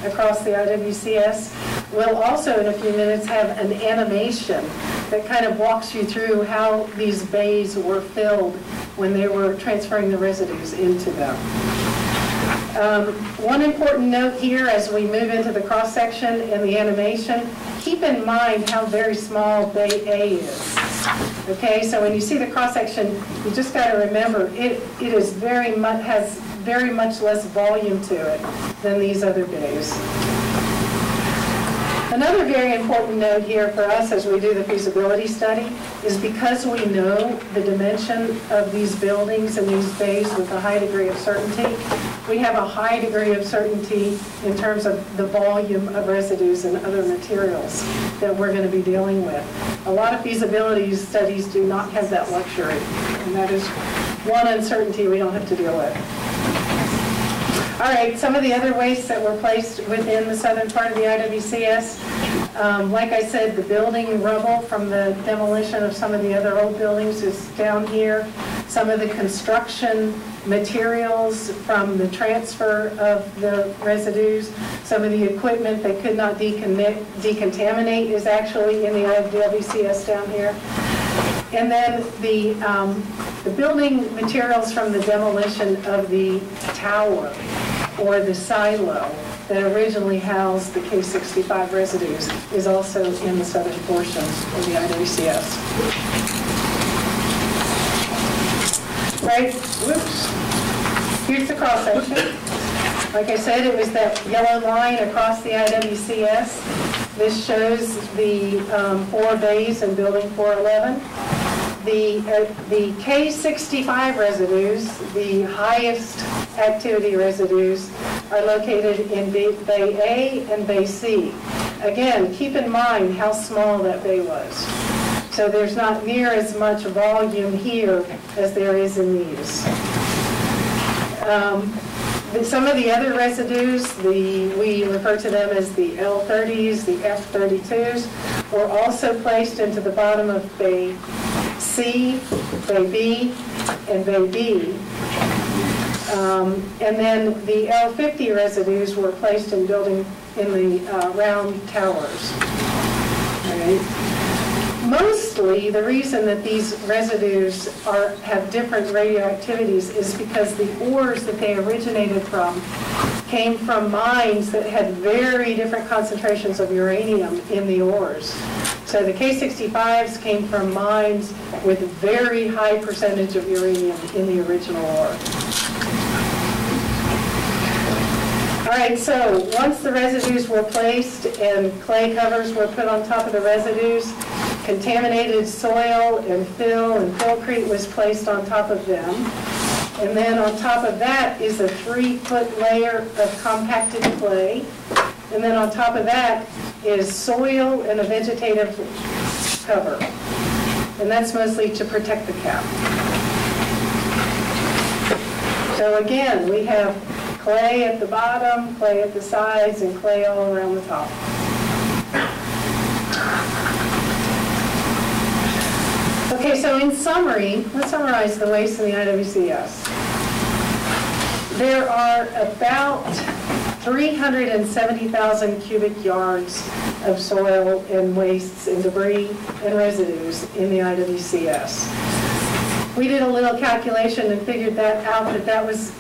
across the IWCS. We'll also, in a few minutes, have an animation that kind of walks you through how these bays were filled when they were transferring the residues into them. One important note here as we move into the cross-section and the animation, keep in mind how very small Bay A is. Okay, so when you see the cross-section, you just got to remember it is has very much less volume to it than these other bays. Another very important note here for us as we do the feasibility study is because we know the dimension of these buildings and these bays with a high degree of certainty, we have a high degree of certainty in terms of the volume of residues and other materials that we're going to be dealing with. A lot of feasibility studies do not have that luxury, and that is one uncertainty we don't have to deal with. All right, some of the other wastes that were placed within the southern part of the IWCS, like I said, the building rubble from the demolition of some of the other old buildings is down here. Some of the construction materials from the transfer of the residues, some of the equipment that could not decontaminate is actually in the IWCS down here. And then the building materials from the demolition of the tower or the silo that originally housed the K65 residues is also in the southern portion of the IWCS. Right, whoops. Here's the cross-section. Like I said, it was that yellow line across the IWCS. This shows the 4 bays in Building 411. The K65 residues, the highest activity residues, are located in Bay A and Bay C. Again, keep in mind how small that bay was. So there's not near as much volume here as there is in these. Some of the other residues, we refer to them as the L30s, the F32s, were also placed into the bottom of Bay C, Bay B, and Bay B. And then the L50 residues were placed in the round towers. All right. Mostly, the reason that these residues have different radioactivities is because the ores that they originated from came from mines that had very different concentrations of uranium in the ores. So the K65s came from mines with a very high percentage of uranium in the original ore. All right, so once the residues were placed and clay covers were put on top of the residues, contaminated soil and fillcrete was placed on top of them. And then on top of that is a 3-foot layer of compacted clay. And then on top of that is soil and a vegetative cover. And that's mostly to protect the cap. So again, we have clay at the bottom, clay at the sides, and clay all around the top. Okay, so in summary, let's summarize the waste in the IWCS. There are about 370,000 cubic yards of soil and wastes and debris and residues in the IWCS. We did a little calculation and figured that out,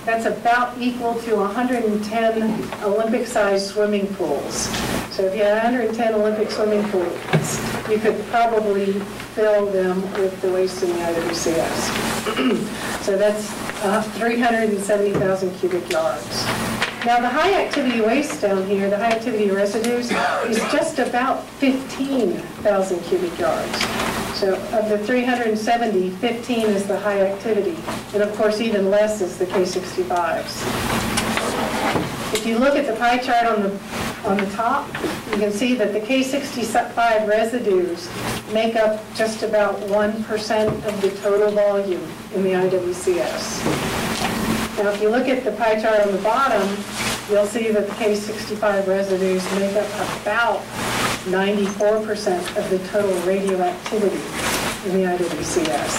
that's about equal to 110 Olympic-sized swimming pools. So if you had 110 Olympic swimming pools, you could probably fill them with the waste in the IWCS. So that's 370,000 cubic yards. Now the high activity waste down here, the high activity residues, is just about 15,000 cubic yards. So of the 370, 15 is the high activity. And of course even less is the K65s. If you look at the pie chart on the top, you can see that the K65 residues make up just about 1% of the total volume in the IWCS. Now, if you look at the pie chart on the bottom, you'll see that the K65 residues make up about 94% of the total radioactivity in the IWCS.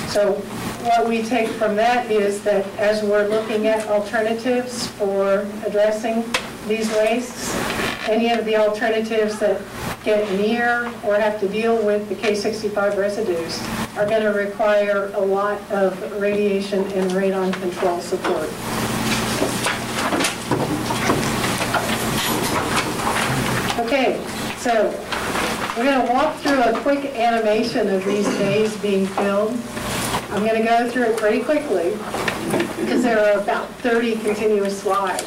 So what we take from that is that as we're looking at alternatives for addressing these wastes, any of the alternatives that get near or have to deal with the K65 residues are going to require a lot of radiation and radon control support. Okay, so we're going to walk through a quick animation of these bays being filled. I'm going to go through it pretty quickly because there are about 30 continuous slides.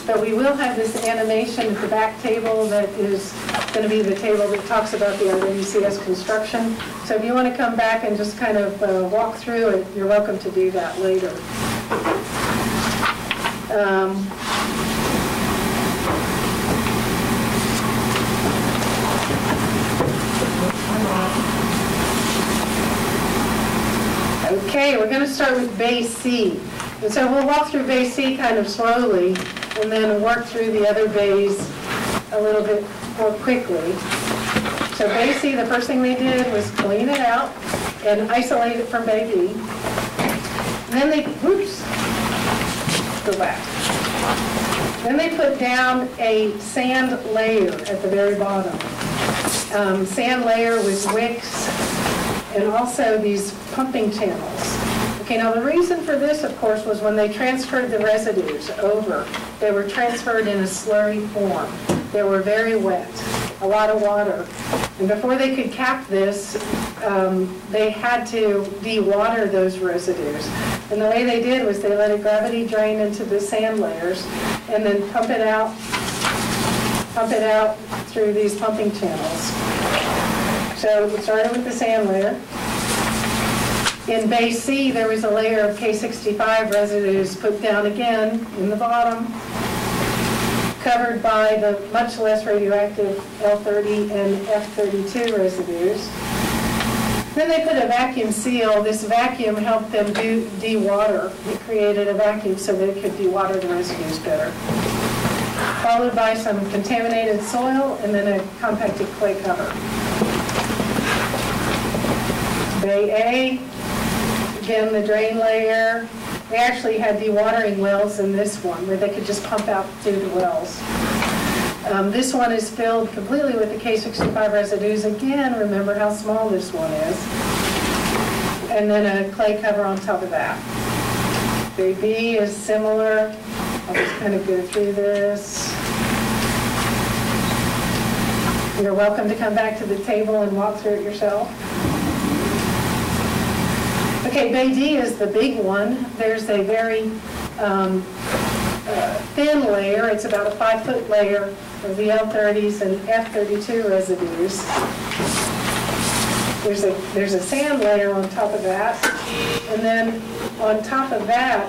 But we will have this animation at the back table that is going to be the table that talks about the IWCS construction. So if you want to come back and just kind of walk through it, you're welcome to do that later. Okay, we're going to start with Bay C. And so we'll walk through Bay C kind of slowly and then work through the other bays a little bit more quickly. So Bay C, the first thing they did was clean it out and isolate it from Bay B. And then they, go back. Then they put down a sand layer at the very bottom. Sand layer with wicks and also these pumping channels. Okay, now the reason for this, of course, was when they transferred the residues over, they were transferred in a slurry form. They were very wet. a lot of water. And before they could cap this, they had to de-water those residues. And the way they did was they let it gravity drain into the sand layers and then pump it out through these pumping channels. So it started with the sand layer. In Bay C, there was a layer of K65 residues put down again in the bottom, covered by the much less radioactive L30 and F32 residues. Then they put a vacuum seal. This vacuum helped them de-water. It created a vacuum so they could de-water the residues better. Followed by some contaminated soil and then a compacted clay cover. Bay A, again the drain layer. They actually had dewatering wells in this one where they could just pump out through the wells. This one is filled completely with the K65 residues. Again, remember how small this one is. And then a clay cover on top of that. Bay B is similar. I'll just kind of go through this. You're welcome to come back to the table and walk through it yourself. Okay, Bay D is the big one. There's a very thin layer. It's about a 5-foot layer of the L30s and F32 residues. There's a sand layer on top of that. And then on top of that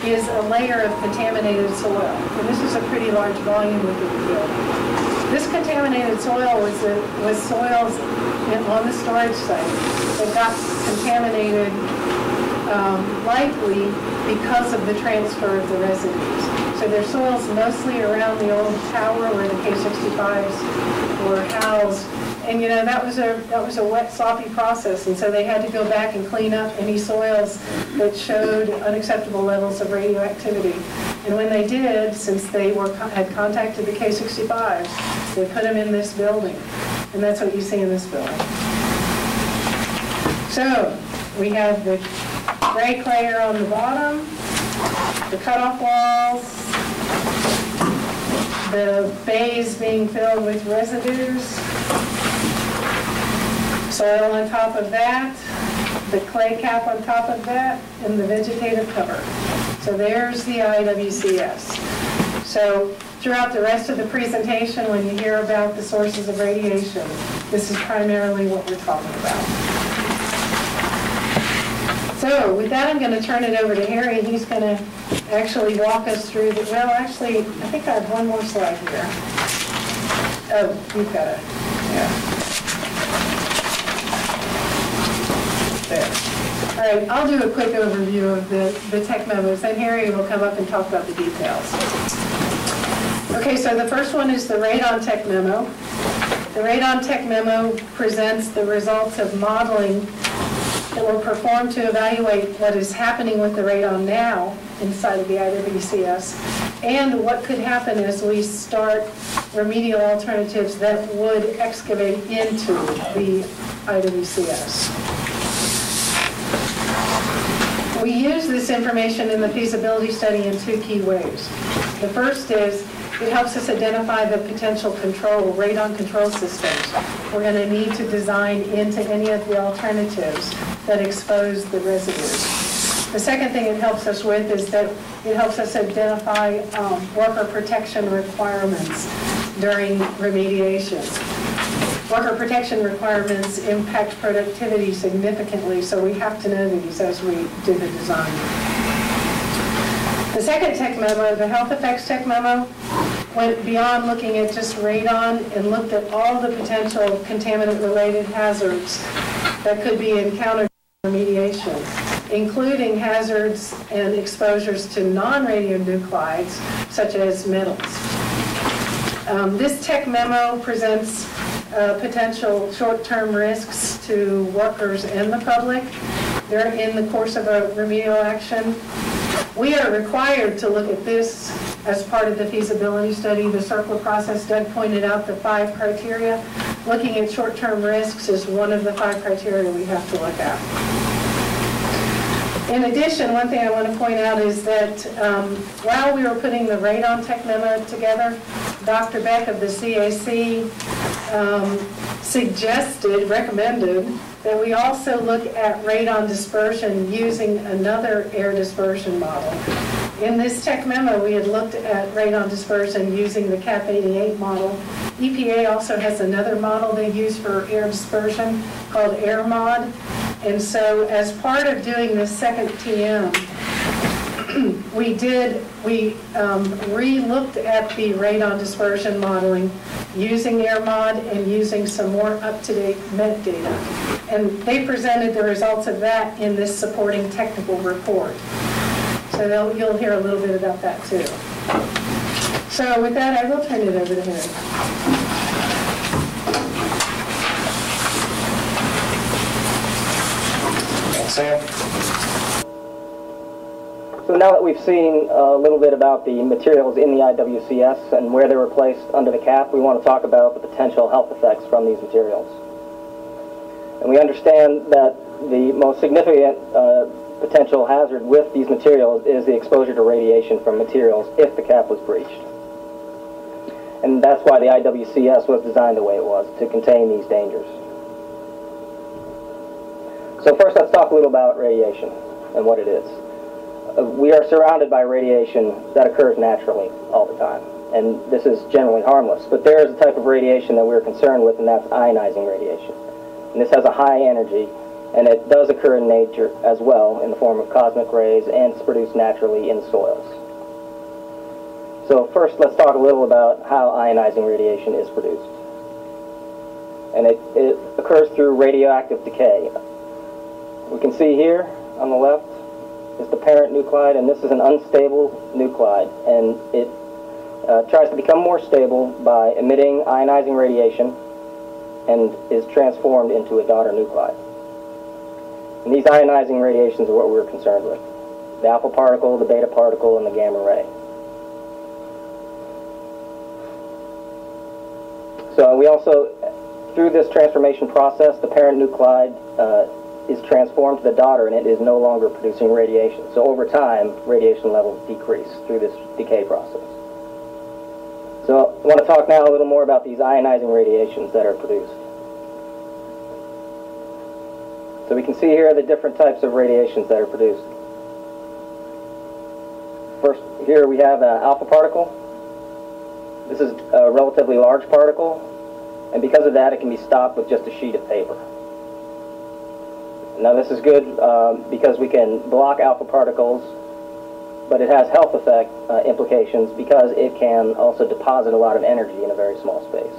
is a layer of contaminated soil. And this is a pretty large volume within the field. This contaminated soil was soils on the storage site that got contaminated likely because of the transfer of the residues. So there's soils mostly around the old tower where the K65s were housed. And you know, that was a wet, sloppy process, and so they had to go back and clean up any soils that showed unacceptable levels of radioactivity. And when they did, since they had contacted the K65s, they put them in this building. And that's what you see in this building. So we have the gray layer on the bottom, the cutoff walls, the bays being filled with residues, soil on top of that, the clay cap on top of that, and the vegetative cover. So there's the IWCS. So throughout the rest of the presentation, when you hear about the sources of radiation, this is primarily what we're talking about. So with that, I'm going to turn it over to Harry, and he's going to actually walk us through the, well, actually, I think I have one more slide here. Oh, you've got it. Yeah. There. All right, I'll do a quick overview of the tech memos, then Harry will come up and talk about the details. Okay, so the first one is the Radon tech memo. The Radon tech memo presents the results of modeling that were performed to evaluate what is happening with the radon now inside of the IWCS and what could happen as we start remedial alternatives that would excavate into the IWCS. We use this information in the feasibility study in two key ways. The first is it helps us identify the potential radon control systems we're going to need to design into any of the alternatives that expose the residues. The second thing it helps us with is that it helps us identify worker protection requirements during remediation. Worker protection requirements impact productivity significantly, so we have to know these as we do the design. The second tech memo, the health effects tech memo, went beyond looking at just radon and looked at all the potential contaminant-related hazards that could be encountered in remediation, including hazards and exposures to non-radionuclides, such as metals. This tech memo presents potential short-term risks to workers and the public in the course of a remedial action. We are required to look at this as part of the feasibility study. The CERCLA process, Doug pointed out the 5 criteria. Looking at short-term risks is one of the 5 criteria we have to look at. In addition, one thing I want to point out is that while we were putting the Radon tech memo together, Dr. Beck of the CAC recommended that we also look at radon dispersion using another air dispersion model. In this tech memo, we had looked at radon dispersion using the CAP 88 model. EPA also has another model they use for air dispersion called AirMod. And so as part of doing this second TM, we re-looked at the radon dispersion modeling using AirMod and using some more up-to-date Met data. And they presented the results of that in this supporting technical report. So you'll hear a little bit about that too. So with that, I will turn it over to him. Thanks, Sam. So now that we've seen a little bit about the materials in the IWCS and where they were placed under the cap, we want to talk about the potential health effects from these materials. And we understand that the most significant potential hazard with these materials is the exposure to radiation from materials if the cap was breached. And that's why the IWCS was designed the way it was, to contain these dangers. So first, let's talk a little about radiation and what it is. We are surrounded by radiation that occurs naturally all the time, and this is generally harmless. But there is a type of radiation that we're concerned with, and that's ionizing radiation. And this has a high energy, and it does occur in nature as well in the form of cosmic rays, and it's produced naturally in soils. So first, let's talk a little about how ionizing radiation is produced. And it occurs through radioactive decay. We can see here on the left is the parent nuclide, and this is an unstable nuclide, and it tries to become more stable by emitting ionizing radiation and is transformed into a daughter nuclide. And these ionizing radiations are what we're concerned with: the alpha particle, the beta particle, and the gamma ray. So we also, through this transformation process, the parent nuclide is transformed to the daughter, and it is no longer producing radiation. So over time, radiation levels decrease through this decay process. So I want to talk now a little more about these ionizing radiations that are produced. So we can see here the different types of radiations that are produced. First, here we have an alpha particle. This is a relatively large particle, and because of that, it can be stopped with just a sheet of paper. Now this is good because we can block alpha particles, but it has health effect implications because it can also deposit a lot of energy in a very small space.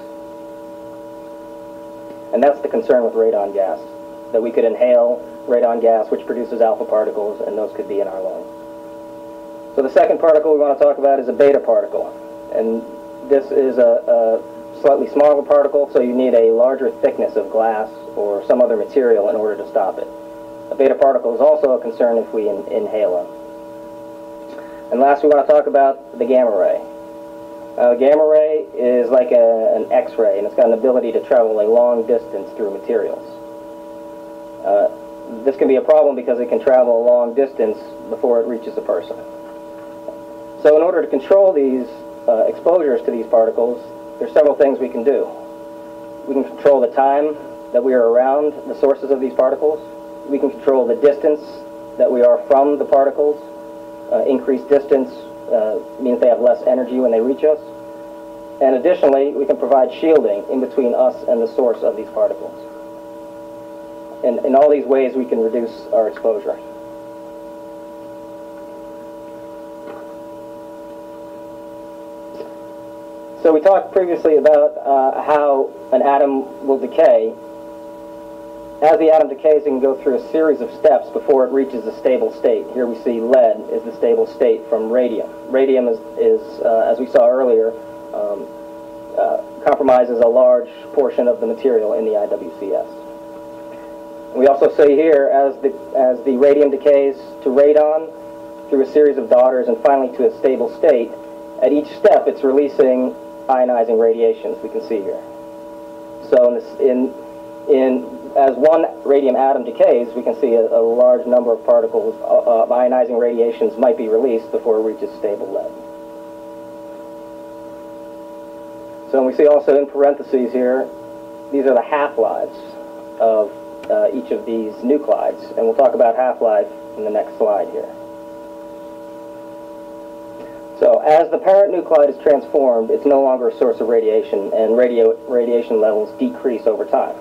And that's the concern with radon gas, that we could inhale radon gas, which produces alpha particles, and those could be in our lungs. So the second particle we want to talk about is a beta particle. And this is a slightly smaller particle, so you need a larger thickness of glass or some other material in order to stop it. A beta particle is also a concern if we inhale them. And last, we want to talk about the gamma ray. The gamma ray is like an X-ray, and it's got an ability to travel a long distance through materials. This can be a problem because it can travel a long distance before it reaches a person. So in order to control these exposures to these particles, there's several things we can do. We can control the time that we are around the sources of these particles. We can control the distance that we are from the particles. Increased distance means they have less energy when they reach us. And additionally, we can provide shielding in between us and the source of these particles. And in all these ways, we can reduce our exposure. So we talked previously about how an atom will decay. As the atom decays, it can go through a series of steps before it reaches a stable state. Here we see lead is the stable state from radium. Radium is as we saw earlier, compromises a large portion of the material in the IWCS. We also see here as the radium decays to radon through a series of daughters and finally to a stable state. At each step, it's releasing ionizing radiations. We can see here. So as one radium atom decays, we can see a large number of particles of ionizing radiations might be released before it reaches stable lead. So we see also in parentheses here these are the half-lives of each of these nuclides, and we'll talk about half-life in the next slide here. So as the parent nuclide is transformed, it's no longer a source of radiation, and radiation levels decrease over time.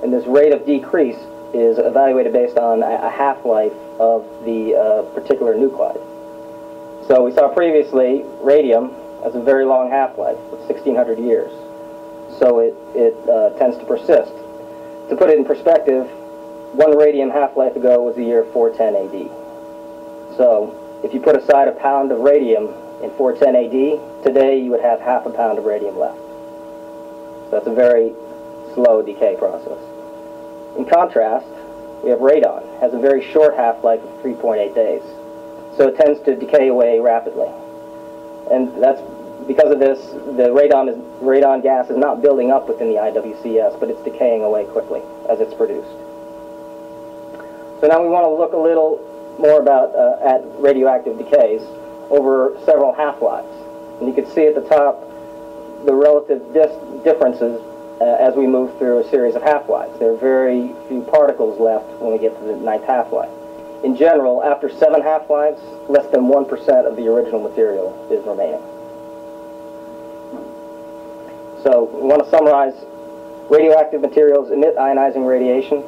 And this rate of decrease is evaluated based on a half-life of the particular nuclide. So we saw previously radium has a very long half-life of 1,600 years. So it tends to persist. To put it in perspective, one radium half-life ago was the year 410 AD. So if you put aside a pound of radium in 410 AD, today you would have half a pound of radium left. So that's a very slow decay process. In contrast, we have radon. It has a very short half-life of 3.8 days. So it tends to decay away rapidly. And that's because of this, the radon gas is not building up within the IWCS, but it's decaying away quickly as it's produced. So now we want to look a little more about at radioactive decays over several half-lives. And you can see at the top the relative differences as we move through a series of half-lives. There are very few particles left when we get to the ninth half-life. In general, after 7 half-lives, less than 1% of the original material is remaining. So we want to summarize: radioactive materials emit ionizing radiation,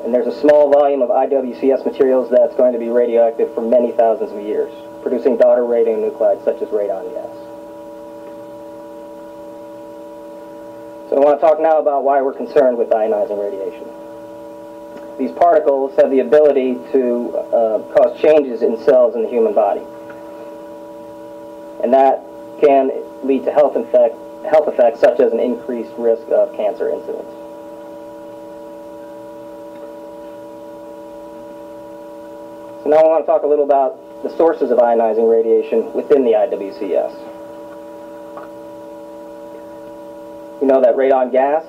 and there's a small volume of IWCS materials that's going to be radioactive for many thousands of years, producing daughter radionuclides such as radon gas. So I want to talk now about why we're concerned with ionizing radiation. These particles have the ability to cause changes in cells in the human body, and that can lead to health effects such as an increased risk of cancer incidence. So now I want to talk a little about the sources of ionizing radiation within the IWCS. We know that radon gas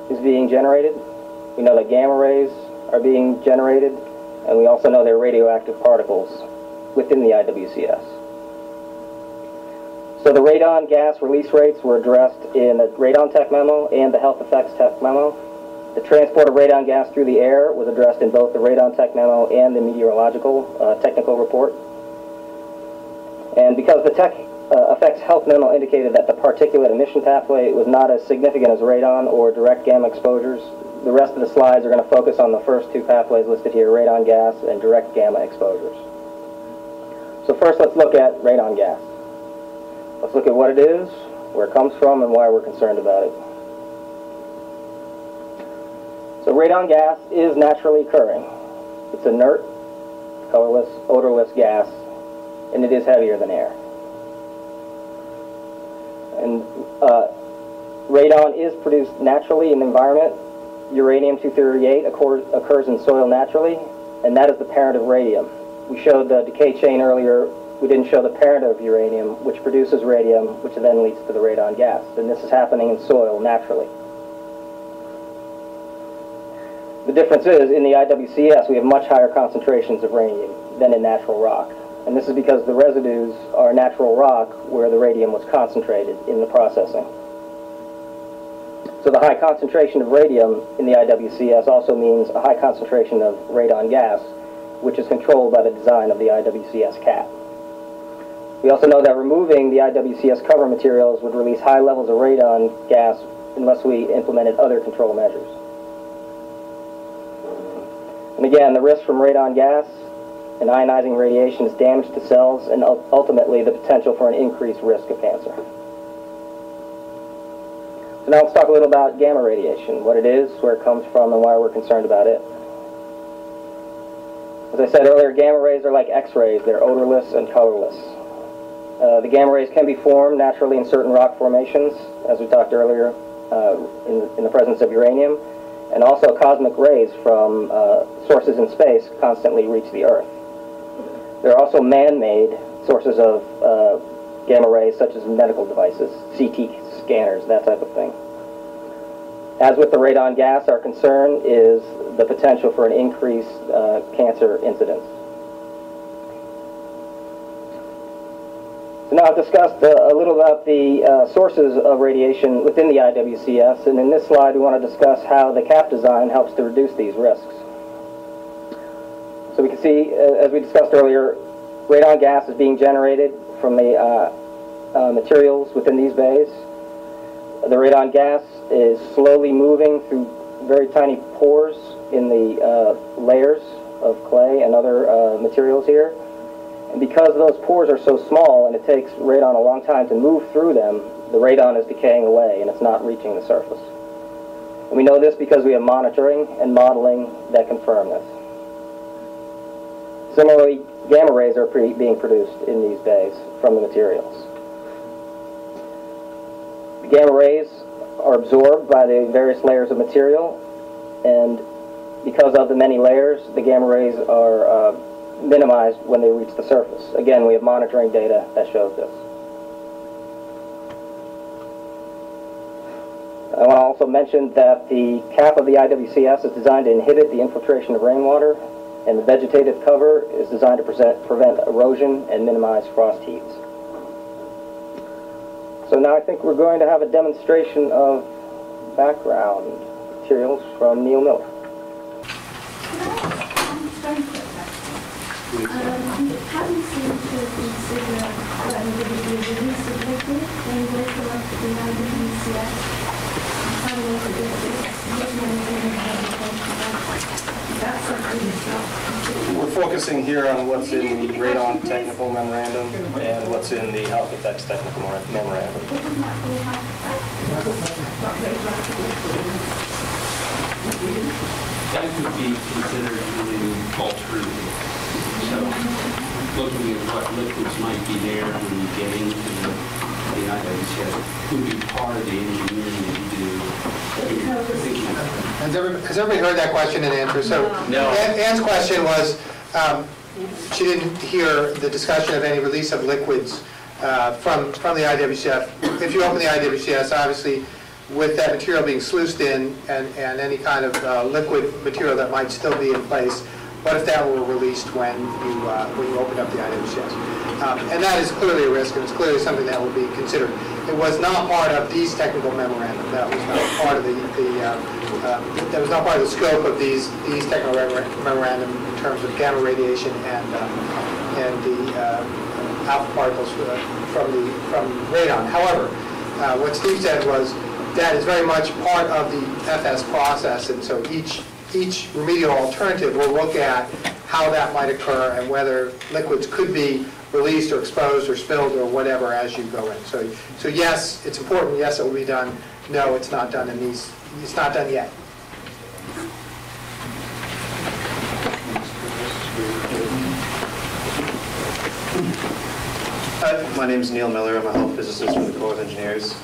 is being generated. We know that gamma rays are being generated, and we also know there are radioactive particles within the IWCS. So the radon gas release rates were addressed in the Radon Tech Memo and the Health Effects Tech Memo. The transport of radon gas through the air was addressed in both the Radon Tech Memo and the Meteorological Technical Report. And because the Tech Effects Health Memo indicated that the particulate emission pathway was not as significant as radon or direct gamma exposures, the rest of the slides are going to focus on the first two pathways listed here, radon gas and direct gamma exposures. So first, let's look at radon gas. Let's look at what it is, where it comes from, and why we're concerned about it. So radon gas is naturally occurring. It's inert, colorless, odorless gas, and it is heavier than air. And radon is produced naturally in the environment. Uranium-238 occurs in soil naturally, and that is the parent of radium. We showed the decay chain earlier. We didn't show the parent of uranium, which produces radium, which then leads to the radon gas. And this is happening in soil naturally. The difference is, in the IWCS, we have much higher concentrations of radium than in natural rock. And this is because the residues are natural rock where the radium was concentrated in the processing. So the high concentration of radium in the IWCS also means a high concentration of radon gas, which is controlled by the design of the IWCS cap. We also know that removing the IWCS cover materials would release high levels of radon gas unless we implemented other control measures. And again, the risk from radon gas and ionizing radiation is damage to cells and ultimately the potential for an increased risk of cancer. So now let's talk a little about gamma radiation, what it is, where it comes from, and why we're concerned about it. As I said earlier, gamma rays are like X-rays. They're odorless and colorless. The gamma rays can be formed naturally in certain rock formations, as we talked earlier, in the presence of uranium, and also cosmic rays from sources in space constantly reach the Earth. There are also man-made sources of gamma rays, such as medical devices, CT scanners, that type of thing. As with the radon gas, our concern is the potential for an increased cancer incidence. So now I've discussed a little about the sources of radiation within the IWCS, and in this slide we want to discuss how the cap design helps to reduce these risks. So we can see, as we discussed earlier, radon gas is being generated from the materials within these bays. The radon gas is slowly moving through very tiny pores in the layers of clay and other materials here. And because those pores are so small and it takes radon a long time to move through them, the radon is decaying away and it's not reaching the surface. And we know this because we have monitoring and modeling that confirm this. Similarly, gamma rays are being produced in these bays from the materials. The gamma rays are absorbed by the various layers of material, and because of the many layers, the gamma rays are minimized when they reach the surface. Again, we have monitoring data that shows this. I want to also mention that the cap of the IWCS is designed to inhibit the infiltration of rainwater, and the vegetative cover is designed to prevent erosion and minimize frost heaves. So now I think we're going to have a demonstration of background materials from Neil Miller. How do you seem to consider whether it would be a release of liquid when you go up to the IWCS? How do you look at this? That's something We're focusing here on what's in the Radon Technical Memorandum and what's in the Hypothetical Technical Memorandum. That could be considered an alternative. So, looking at what liquids might be there when you get into the IWCS could be part of the engineering that you do. Has everybody heard that question and answer? So, No. Ann's question was, she didn't hear the discussion of any release of liquids from the IWCS. If you open the IWCS, obviously, with that material being sluiced in and any kind of liquid material that might still be in place, what if that were released when you open up the IWCS? And that is clearly a risk, and it's clearly something that will be considered. It was not part of these technical memorandum. That was not part of that was not part of the scope of these technical memorandum in terms of gamma radiation and the alpha particles from radon. However, what Steve said was that is very much part of the FS process, and so each remedial alternative will look at how that might occur and whether liquids could be released or exposed or spilled or whatever as you go in. So yes, it's important. Yes, it will be done. No, it's not done in these. It's not done yet. Hi, my name is Neil Miller. I'm a health physicist with the Corps of Engineers.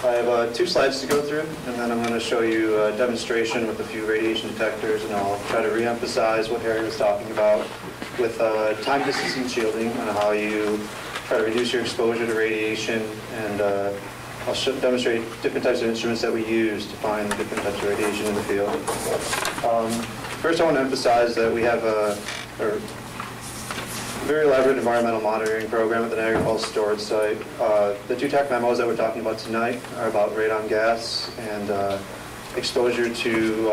I have 2 slides to go through, and then I'm going to show you a demonstration with a few radiation detectors, and I'll try to re-emphasize what Harry was talking about with time, distance, and shielding, and how you try to reduce your exposure to radiation, and I'll demonstrate different types of instruments that we use to find the different types of radiation in the field. First, I want to emphasize that we have a very elaborate environmental monitoring program at the Niagara Falls storage site. The 2 tech memos that we're talking about tonight are about radon gas and exposure to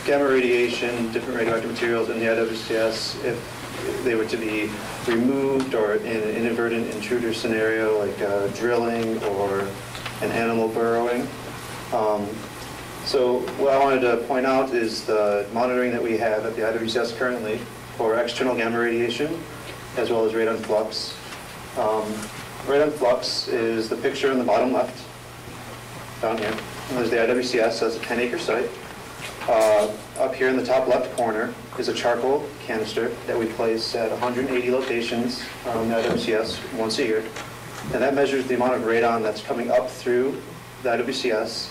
gamma radiation, different radioactive materials in the IWCS if they were to be removed, or in an inadvertent intruder scenario like drilling or an animal burrowing. So what I wanted to point out is the monitoring that we have at the IWCS currently for external gamma radiation, as well as radon flux. Radon flux is the picture in the bottom left, down here. And there's the IWCS, that's a 10-acre site. Up here in the top left corner is a charcoal canister that we place at 180 locations on the IWCS once a year. And that measures the amount of radon that's coming up through the IWCS,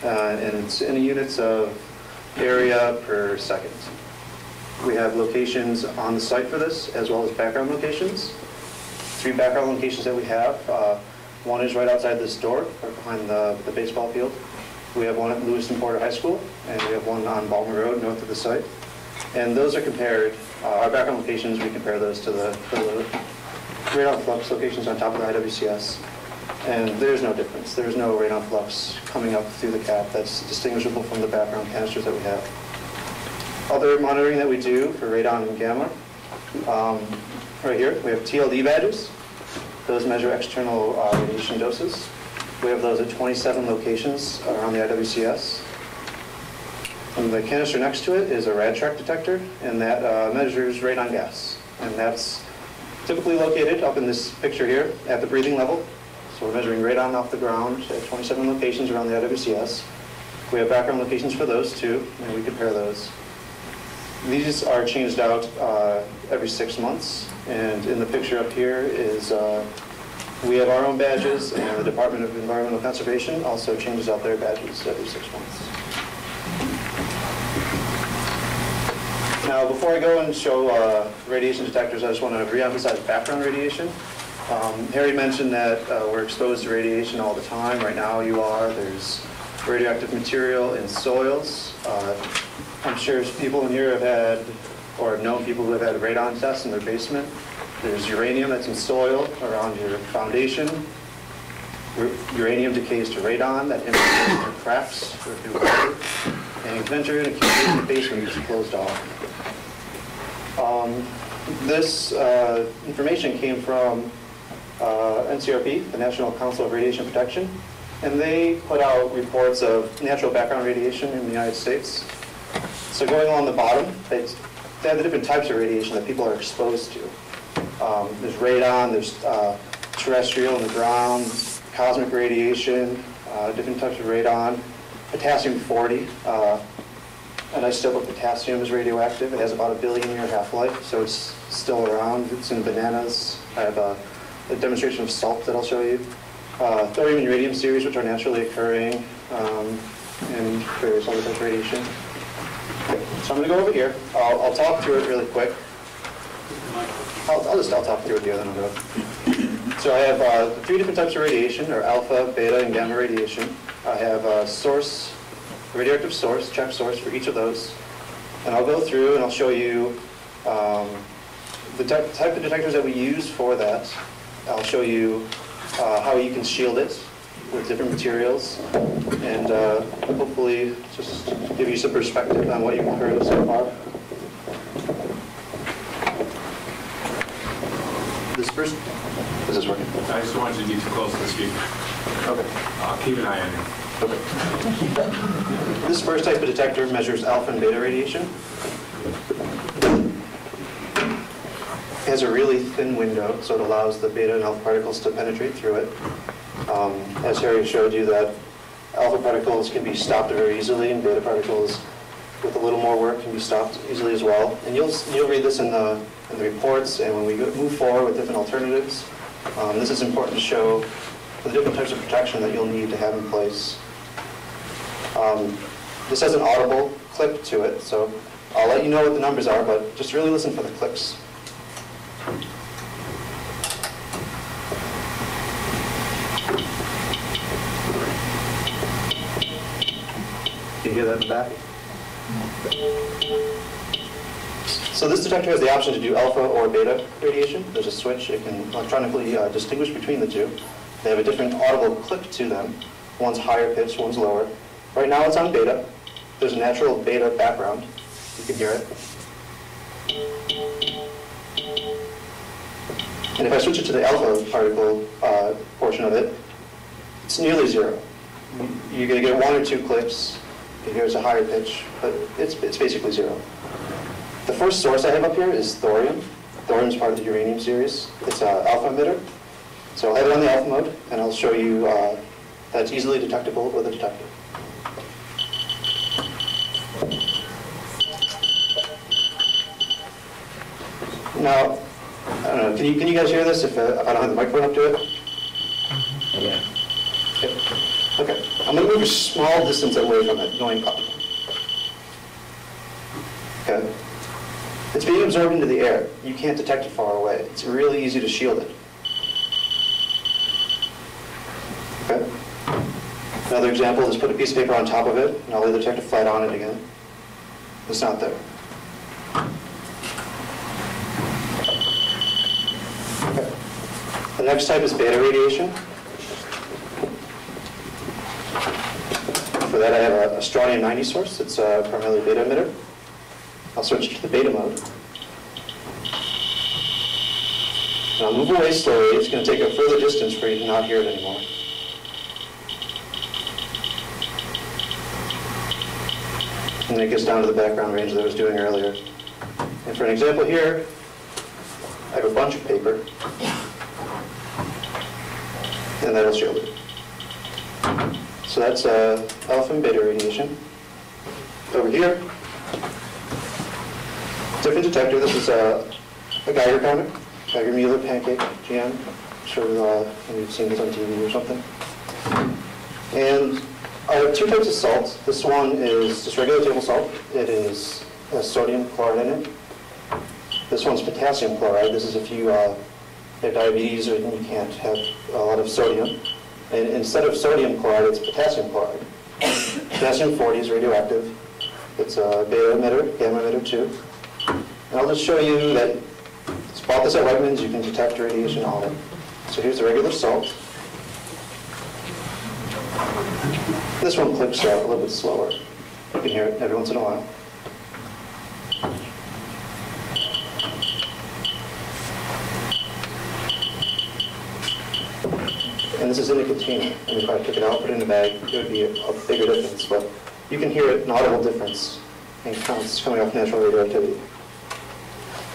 and it's in units of area per second. We have locations on the site for this, as well as background locations. 3 background locations that we have. One is right outside this door, right behind the baseball field. We have one at Lewiston Porter High School, and we have one on Balmer Road, north of the site. And those are compared, our background locations, we compare those to the radon flux locations on top of the IWCS, and there's no difference. There's no radon flux coming up through the cap that's distinguishable from the background canisters that we have. Other monitoring that we do for radon and gamma, right here, we have TLD badges. Those measure external radiation doses. We have those at 27 locations around the IWCS. And the canister next to it is a rad track detector, and that measures radon gas. And that's typically located up in this picture here at the breathing level. So we're measuring radon off the ground at 27 locations around the IWCS. We have background locations for those too, and we compare those. These are changed out every 6 months. And in the picture up here is we have our own badges, and the Department of Environmental Conservation also changes out their badges every 6 months. Now, before I go and show radiation detectors, I just want to re-emphasize background radiation. Harry mentioned that we're exposed to radiation all the time. Right now you are. There's radioactive material in soils. I'm sure people in here have had, or have known people who have had radon tests in their basement. There's uranium that's in soil around your foundation. Uranium decays to radon that impacts through cracks or through water. And you can enter in a communication basement that's closed off. This information came from NCRP, the National Council of Radiation Protection, and they put out reports of natural background radiation in the United States. So going along the bottom, they have the different types of radiation that people are exposed to. There's radon, there's terrestrial in the ground, cosmic radiation, different types of radon, potassium-40. An isotope of potassium is radioactive. It has about a 1 billion-year half-life, so it's still around. It's in bananas. I have a demonstration of salt that I'll show you. Thorium and radium series, which are naturally occurring, and various other types of radiation. Okay, so I'm going to go over here. I'll talk through it really quick. I'll talk through it here, then I'll go. So I have 3 different types of radiation, or alpha, beta, and gamma radiation. I have a source, a radioactive source, check source for each of those. And I'll go through and I'll show you the type of detectors that we use for that. I'll show you how you can shield it with different materials, and hopefully just give you some perspective on what you've heard so far. This first, is this working? I just wanted you to get too close to the speaker. Okay. I'll keep an eye on you. Okay. This first type of detector measures alpha and beta radiation. It has a really thin window, so it allows the beta and alpha particles to penetrate through it. As Harry showed you, that alpha particles can be stopped very easily, and beta particles, with a little more work, can be stopped easily as well. And you'll read this in the reports, and when we move forward with different alternatives, this is important to show the different types of protection that you'll need to have in place. This has an audible click to it, so I'll let you know what the numbers are, but just really listen for the clicks. Can you hear that in the back? So this detector has the option to do alpha or beta radiation. There's a switch. It can electronically distinguish between the two. They have a different audible click to them. One's higher pitch, one's lower. Right now it's on beta. There's a natural beta background. You can hear it. And if I switch it to the alpha particle portion of it, it's nearly 0. You're going to get 1 or 2 clicks. You hear it's a higher pitch, but it's basically 0. The first source I have up here is thorium. Thorium is part of the uranium series. It's an alpha emitter. So I'll have it on the alpha mode, and I'll show you that's easily detectable with a detector. Now, I don't know, can you guys hear this if I don't have the microphone up to it? Yeah. Okay, I'm going to move a small distance away from it, going up. Okay. It's being absorbed into the air. You can't detect it far away. It's really easy to shield it. Okay. Another example is put a piece of paper on top of it, and I'll lay the detector flat on it again. It's not there. Okay. next type is beta radiation. For that, I have a strontium-90 source. It's primarily beta emitter. I'll switch to the beta mode. And I'll move away slowly. It's going to take a further distance for you to not hear it anymore. And then it gets down to the background range that I was doing earlier. And for an example here, I have a bunch of paper. And that'll show it. So that's alpha and beta radiation. Over here, different detector. This is a Geiger counter, Geiger Mueller Pancake GM. I'm sure you've seen this on TV or something. And I have two types of salt. This one is just regular table salt. It has sodium chloride in it. This one's potassium chloride. This is if you have diabetes or you can't have a lot of sodium. And instead of sodium chloride, it's potassium chloride. Potassium 40 is radioactive. It's a beta emitter, gamma emitter too. And I'll just show you that it's bought this at Wegmans. You can detect radiation on it. So here's the regular salt. This one clicks a little bit slower. You can hear it every once in a while. And this is in a container. And if I took it out, put it in a bag, it would be a bigger difference. But you can hear it, an audible difference in counts coming off natural radioactivity.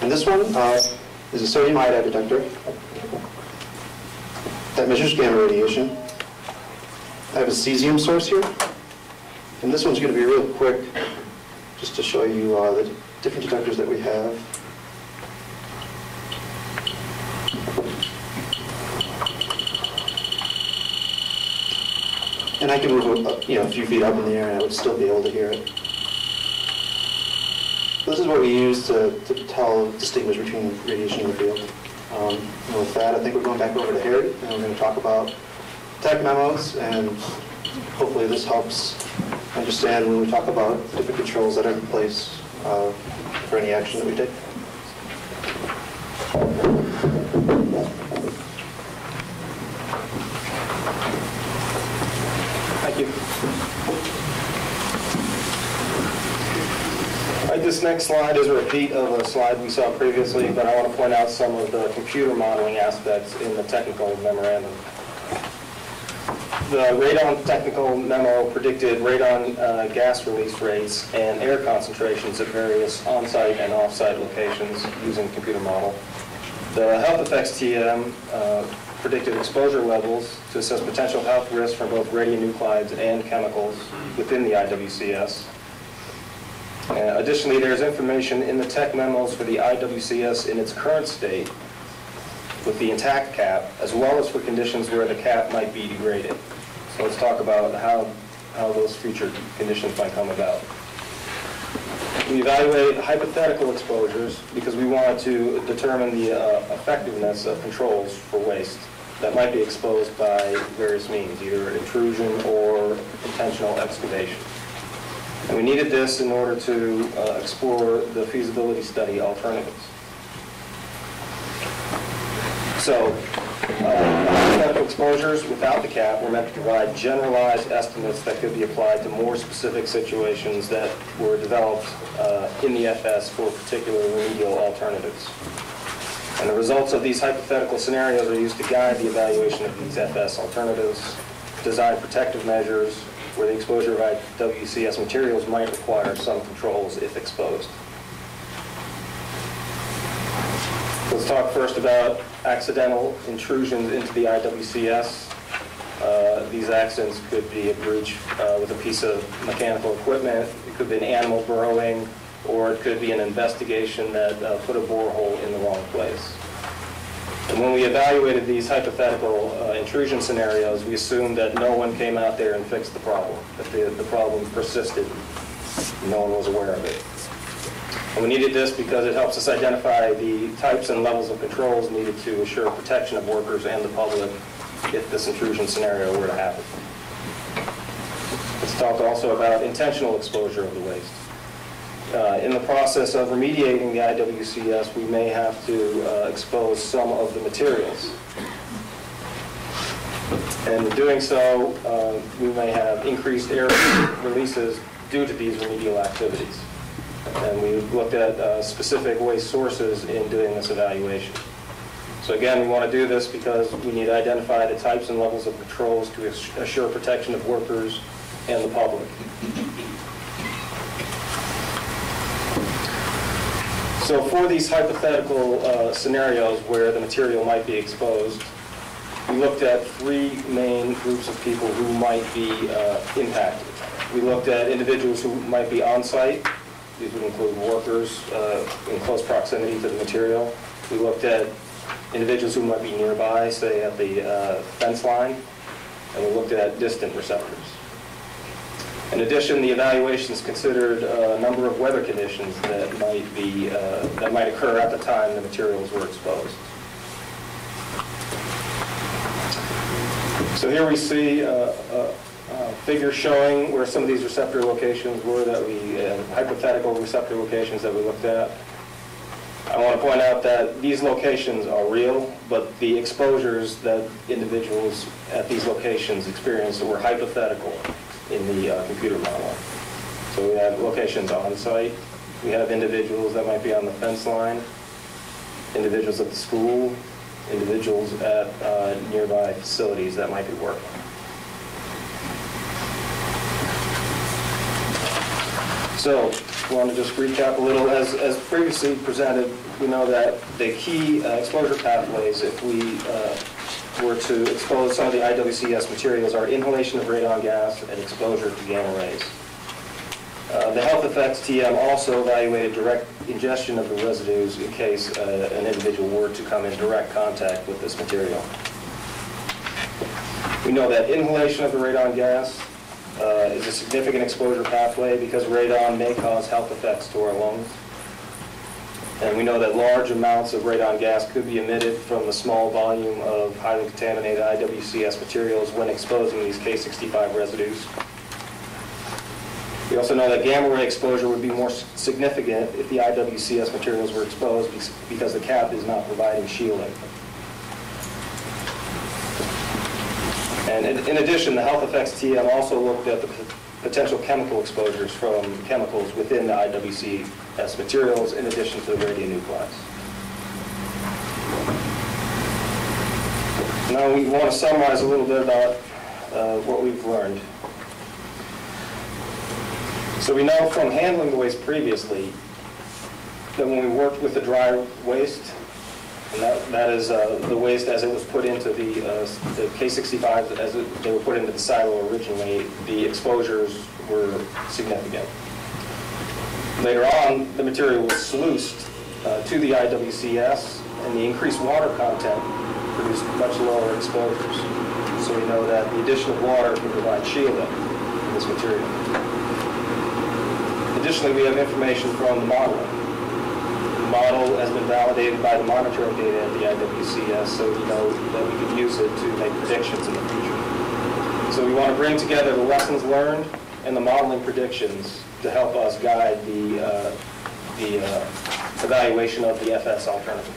And this one is a sodium iodide detector that measures gamma radiation. I have a cesium source here. And this one's going to be real quick, just to show you the different detectors that we have. And I can move a few feet up in the air and I would still be able to hear it. This is what we use to distinguish between radiation in the field. And with that, I think we're going back over to Harry, and we're going to talk about tech memos, and hopefully this helps understand when we talk about the different controls that are in place for any action that we take. Thank you. This next slide is a repeat of a slide we saw previously, but I want to point out some of the computer modeling aspects in the technical memorandum. The radon technical memo predicted radon gas release rates and air concentrations at various on-site and off-site locations using computer model. The health effects TM predicted exposure levels to assess potential health risks from both radionuclides and chemicals within the IWCS. Additionally, there's information in the tech memos for the IWCS in its current state with the intact cap, as well as for conditions where the cap might be degraded. So let's talk about how those future conditions might come about. We evaluate hypothetical exposures because we wanted to determine the effectiveness of controls for waste that might be exposed by various means, either intrusion or intentional excavation. And we needed this in order to explore the feasibility study alternatives. So, hypothetical exposures without the cap were meant to provide generalized estimates that could be applied to more specific situations that were developed in the FS for particular remedial alternatives. And the results of these hypothetical scenarios are used to guide the evaluation of these FS alternatives, design protective measures, where the exposure of IWCS materials might require some controls if exposed. Let's talk first about accidental intrusions into the IWCS. These accidents could be a breach with a piece of mechanical equipment. It could be an animal burrowing, or it could be an investigation that put a borehole in the wrong place. And when we evaluated these hypothetical intrusion scenarios, we assumed that no one came out there and fixed the problem, that the problem persisted. No one was aware of it. And we needed this because it helps us identify the types and levels of controls needed to assure protection of workers and the public if this intrusion scenario were to happen. Let's talk also about intentional exposure of the waste. In the process of remediating the IWCS, we may have to expose some of the materials. And in doing so, we may have increased air releases due to these remedial activities. And we looked at specific waste sources in doing this evaluation. So again, we want to do this because we need to identify the types and levels of controls to assure protection of workers and the public. So for these hypothetical scenarios where the material might be exposed, we looked at three main groups of people who might be impacted. We looked at individuals who might be on site. These would include workers in close proximity to the material. We looked at individuals who might be nearby, say at the fence line, and we looked at distant receptors. In addition, the evaluations considered a number of weather conditions that might occur at the time the materials were exposed. So here we see a figure showing where some of these receptor locations were hypothetical receptor locations that we looked at. I want to point out that these locations are real, but the exposures that individuals at these locations experienced were hypothetical in the computer model. So we have locations on site, we have individuals that might be on the fence line, individuals at the school, individuals at nearby facilities that might be working. So, I want to just recap a little. As previously presented, we know that the key exposure pathways, if we were to expose some of the IWCS materials, are inhalation of radon gas and exposure to gamma rays. The health effects TM also evaluated direct ingestion of the residues in case an individual were to come in direct contact with this material. We know that inhalation of the radon gas is a significant exposure pathway because radon may cause health effects to our lungs. And we know that large amounts of radon gas could be emitted from the small volume of highly contaminated IWCS materials when exposing these K65 residues. We also know that gamma ray exposure would be more significant if the IWCS materials were exposed because the cap is not providing shielding. And in addition, the health effects TM also looked at the potential chemical exposures from chemicals within the IWCS materials in addition to the radionuclides. Now we want to summarize a little bit about what we've learned. So we know from handling the waste previously that when we worked with the dry waste, and that is the waste as it was put into the K65s as they were put into the silo originally, the exposures were significant. Later on, the material was sluiced to the IWCS, and the increased water content produced much lower exposures. So we know that the addition of water can provide shielding in this material. Additionally, we have information from the modeling. The model has been validated by the monitoring data at the IWCS, so we know that we can use it to make predictions in the future. So we want to bring together the lessons learned and the modeling predictions to help us guide the evaluation of the FS alternatives.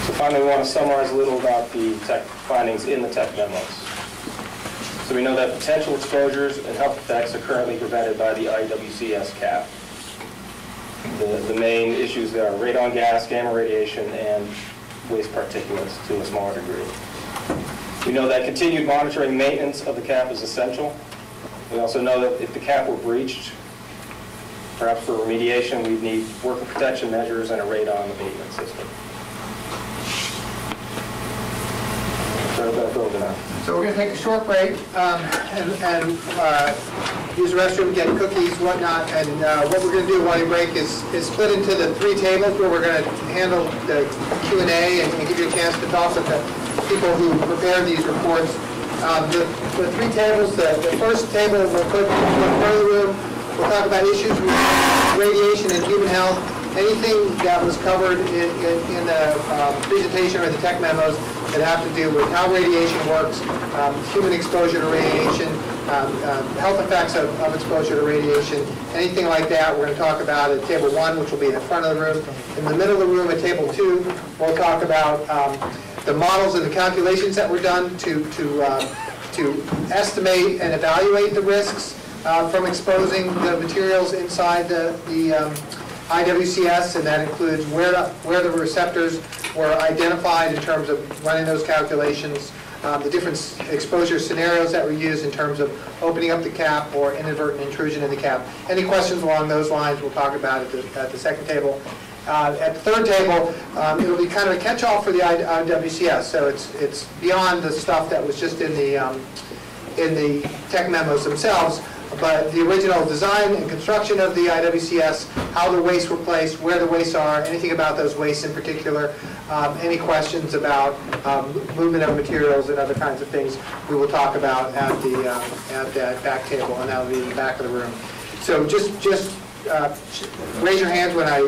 So finally, we want to summarize a little about the tech findings in the tech memos. So we know that potential exposures and health effects are currently prevented by the IWCS cap. The main issues there are radon gas, gamma radiation, and waste particulates to a smaller degree. We know that continued monitoring and maintenance of the cap is essential. We also know that if the cap were breached, perhaps for remediation, we'd need worker protection measures and a radon abatement system. So we're going to take a short break and use the restroom, get cookies, whatnot. And what we're going to do while you break is split into the three tables where we're going to handle the Q&A and give you a chance to talk with the people who prepared these reports. The three tables, the first table we'll put in the front of the room. We'll talk about issues with radiation and human health. anything that was covered in the presentation or the tech memos that have to do with how radiation works, human exposure to radiation, health effects of exposure to radiation, anything like that, we're going to talk about at Table 1, which will be in the front of the room. In the middle of the room at Table 2, we'll talk about the models and the calculations that were done to estimate and evaluate the risks from exposing the materials inside the IWCS, and that includes where the receptors were identified in terms of running those calculations, the different exposure scenarios that were used in terms of opening up the cap or inadvertent intrusion in the cap. Any questions along those lines we'll talk about at the second table. At the third table, it'll be kind of a catch-all for the IWCS, so it's beyond the stuff that was just in the tech memos themselves, but the original design and construction of the IWCS, how the wastes were placed, where the wastes are, anything about those wastes in particular, any questions about movement of materials and other kinds of things we will talk about at that back table, and that will be in the back of the room. So just raise your hands when I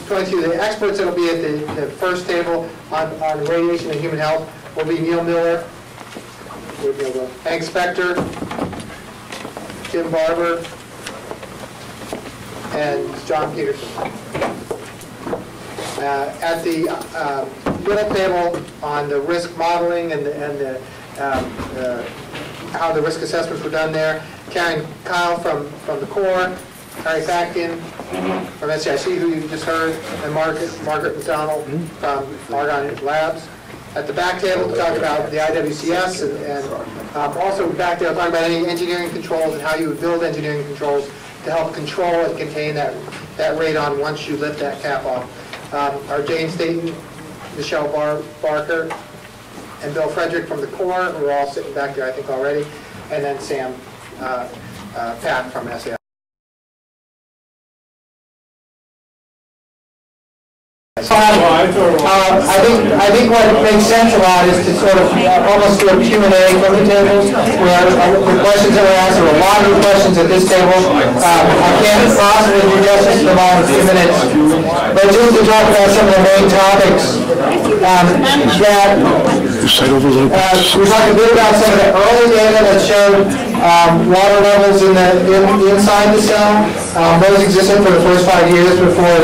point to the experts that will be at the first table on radiation and human health will be Neil Miller, Hank Spector, Jim Barber, and John Peterson. At the middle table on the risk modeling and how the risk assessments were done there, Karen Kyle from the Corps, Harry Fackin from SCIC, who you just heard, and Margaret McDonald from Argonne Labs. At the back table to talk about the IWCS and also back there talking about any engineering controls and how you would build engineering controls to help control and contain that radon once you lift that cap off. Our Jane Staten, Michelle Barker, and Bill Frederick from the Corps, who are all sitting back there I think already, and then Sam Pat from SAI. I think what makes sense a lot is to sort of almost do a Q&A from the tables, where the questions that were asked, there were a lot of questions at this table. I can't possibly do justice to them all in a few minutes, but just to talk about some of the main topics that we talked a bit about some of the early data that showed water levels inside the cell. Those existed for the first 5 years before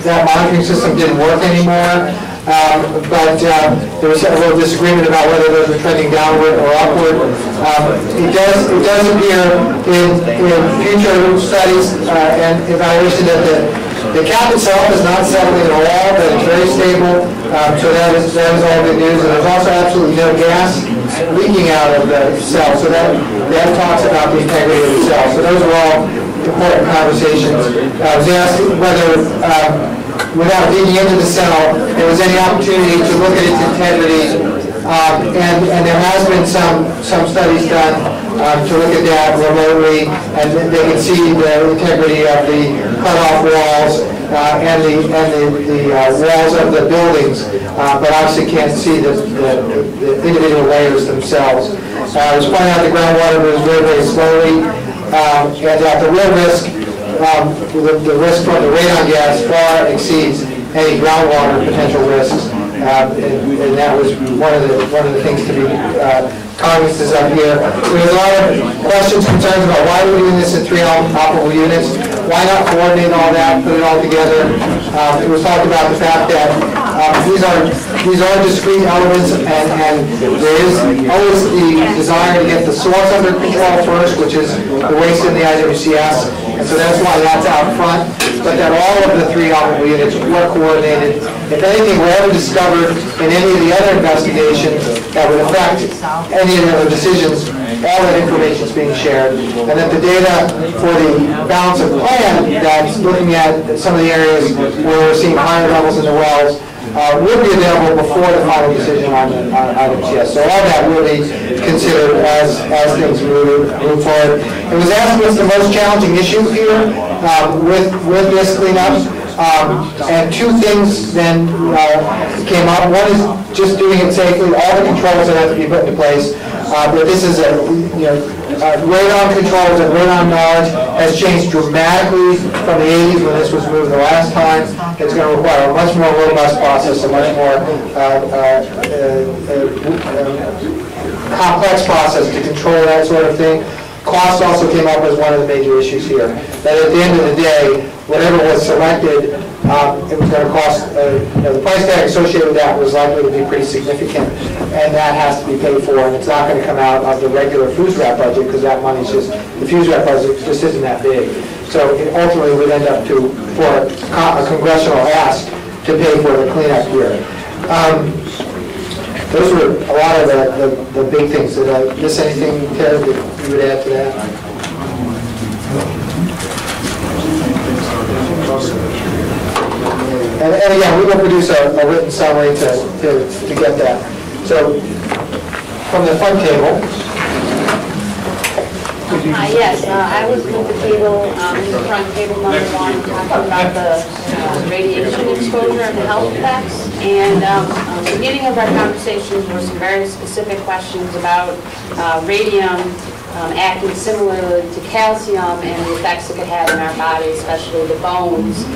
that monitoring system didn't work anymore. But there was a little disagreement about whether those were trending downward or upward. It does appear in future studies and evaluation that the cap itself is not settling at all, but it's very stable. So that is all good news. And there's also absolutely no gas leaking out of the cell. So that talks about the integrity of the cell. So those are all important conversations. I was asked whether, without digging into the cell, there was any opportunity to look at its integrity, and there has been some studies done to look at that remotely, and they can see the integrity of the cutoff walls and the walls of the buildings, but obviously can't see the individual layers themselves. I was pointing out the groundwater moves very, very slowly, and that the real risk, the risk from the radon gas far exceeds any groundwater potential risks, and that was one of the things to be cognizant of here. There was a lot of questions, concerns about why we're doing this in 3 operable units. Why not coordinate all that, put it all together? It was talked about the fact that these are discrete elements, and there is always the desire to get the source under control first, which is the waste in the IWCS, and so that's why that's out front, but that all of the 3 operable units were coordinated. If anything were ever discovered in any of the other investigations that would affect any of the other decisions, all that information is being shared, and that the data for the balance of plan that's looking at some of the areas where we're seeing higher levels in the wells will be available before the final decision on IWCS. So all that will be considered as things move forward. It was asked what's the most challenging issue here with this cleanup. And two things then came up. One is just doing it safely, all the controls that have to be put into place. This is a, radon controls and radon knowledge has changed dramatically from the 80s when this was moved the last time. It's going to require a much more robust process, a much more complex process to control that sort of thing. Cost also came up as one of the major issues here. That at the end of the day, whatever was selected, it was going to cost, the price tag associated with that was likely to be pretty significant, and that has to be paid for, and it's not going to come out of the regular FUSRAP budget because that money's just, the FUSRAP budget just isn't that big. So it ultimately would end up for a congressional ask to pay for the cleanup here. Those were a lot of the big things. Did I miss anything, Ted, that you would add to that? And again, we will produce a written summary to get that. So, from the front table. Yes, I was with the table, the front table number 1, talking about the radiation exposure and the health effects. And the beginning of our conversations were some very specific questions about radium acting similarly to calcium and the effects it could have in our body, especially the bones.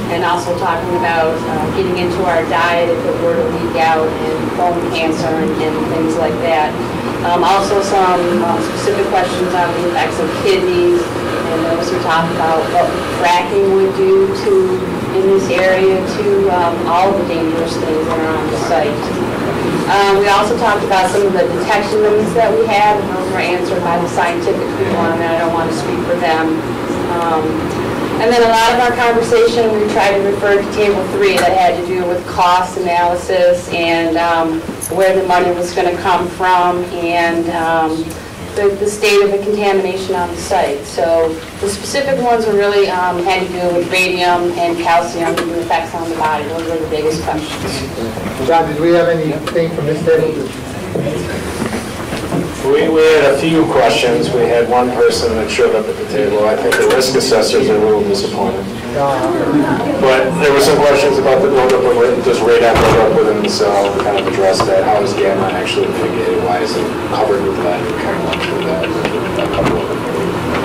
And also talking about getting into our diet if it were to leak out and bone cancer and things like that. Also some specific questions on the effects of kidneys, and those who talked about what fracking would do in this area to all of the dangerous things that are on the site. We also talked about some of the detection limits that we had, and those were answered by the scientific people, and I don't want to speak for them. And then a lot of our conversation, we tried to refer to Table 3 that had to do with cost analysis and where the money was going to come from and the state of the contamination on the site. So the specific ones were really had to do with radium and calcium and the effects on the body. Those were the biggest questions. John, did we have anything from this table? We had a few questions. We had one person that showed up at the table. I think the risk assessors are a little disappointed. But there were some questions about the buildup of, does radon build up within the cell? We kind of addressed that. How is gamma actually mitigated? Why is it covered with lead? We kind of went through that. A couple of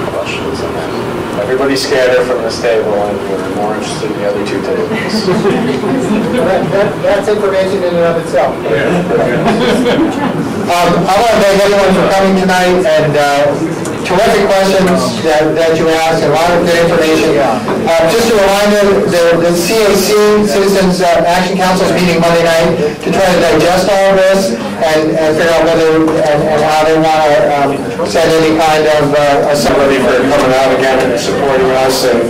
questions. And then everybody scattered from this table, and we're more interested in the other two tables. That's information in and of itself. Yeah. I want to thank everyone for coming tonight, and terrific questions that you asked, and a lot of good information. Just a reminder, the CAC, Citizens Action Council, is meeting Monday night to try to digest all of this and figure out whether and how they want to send any kind of Somebody for coming out again and supporting us and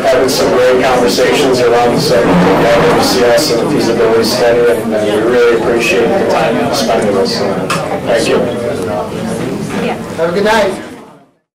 having some great conversations around the subject of the IWCS and the feasibility study, and we really appreciate the time you spent with us. Thank you. Have a good night.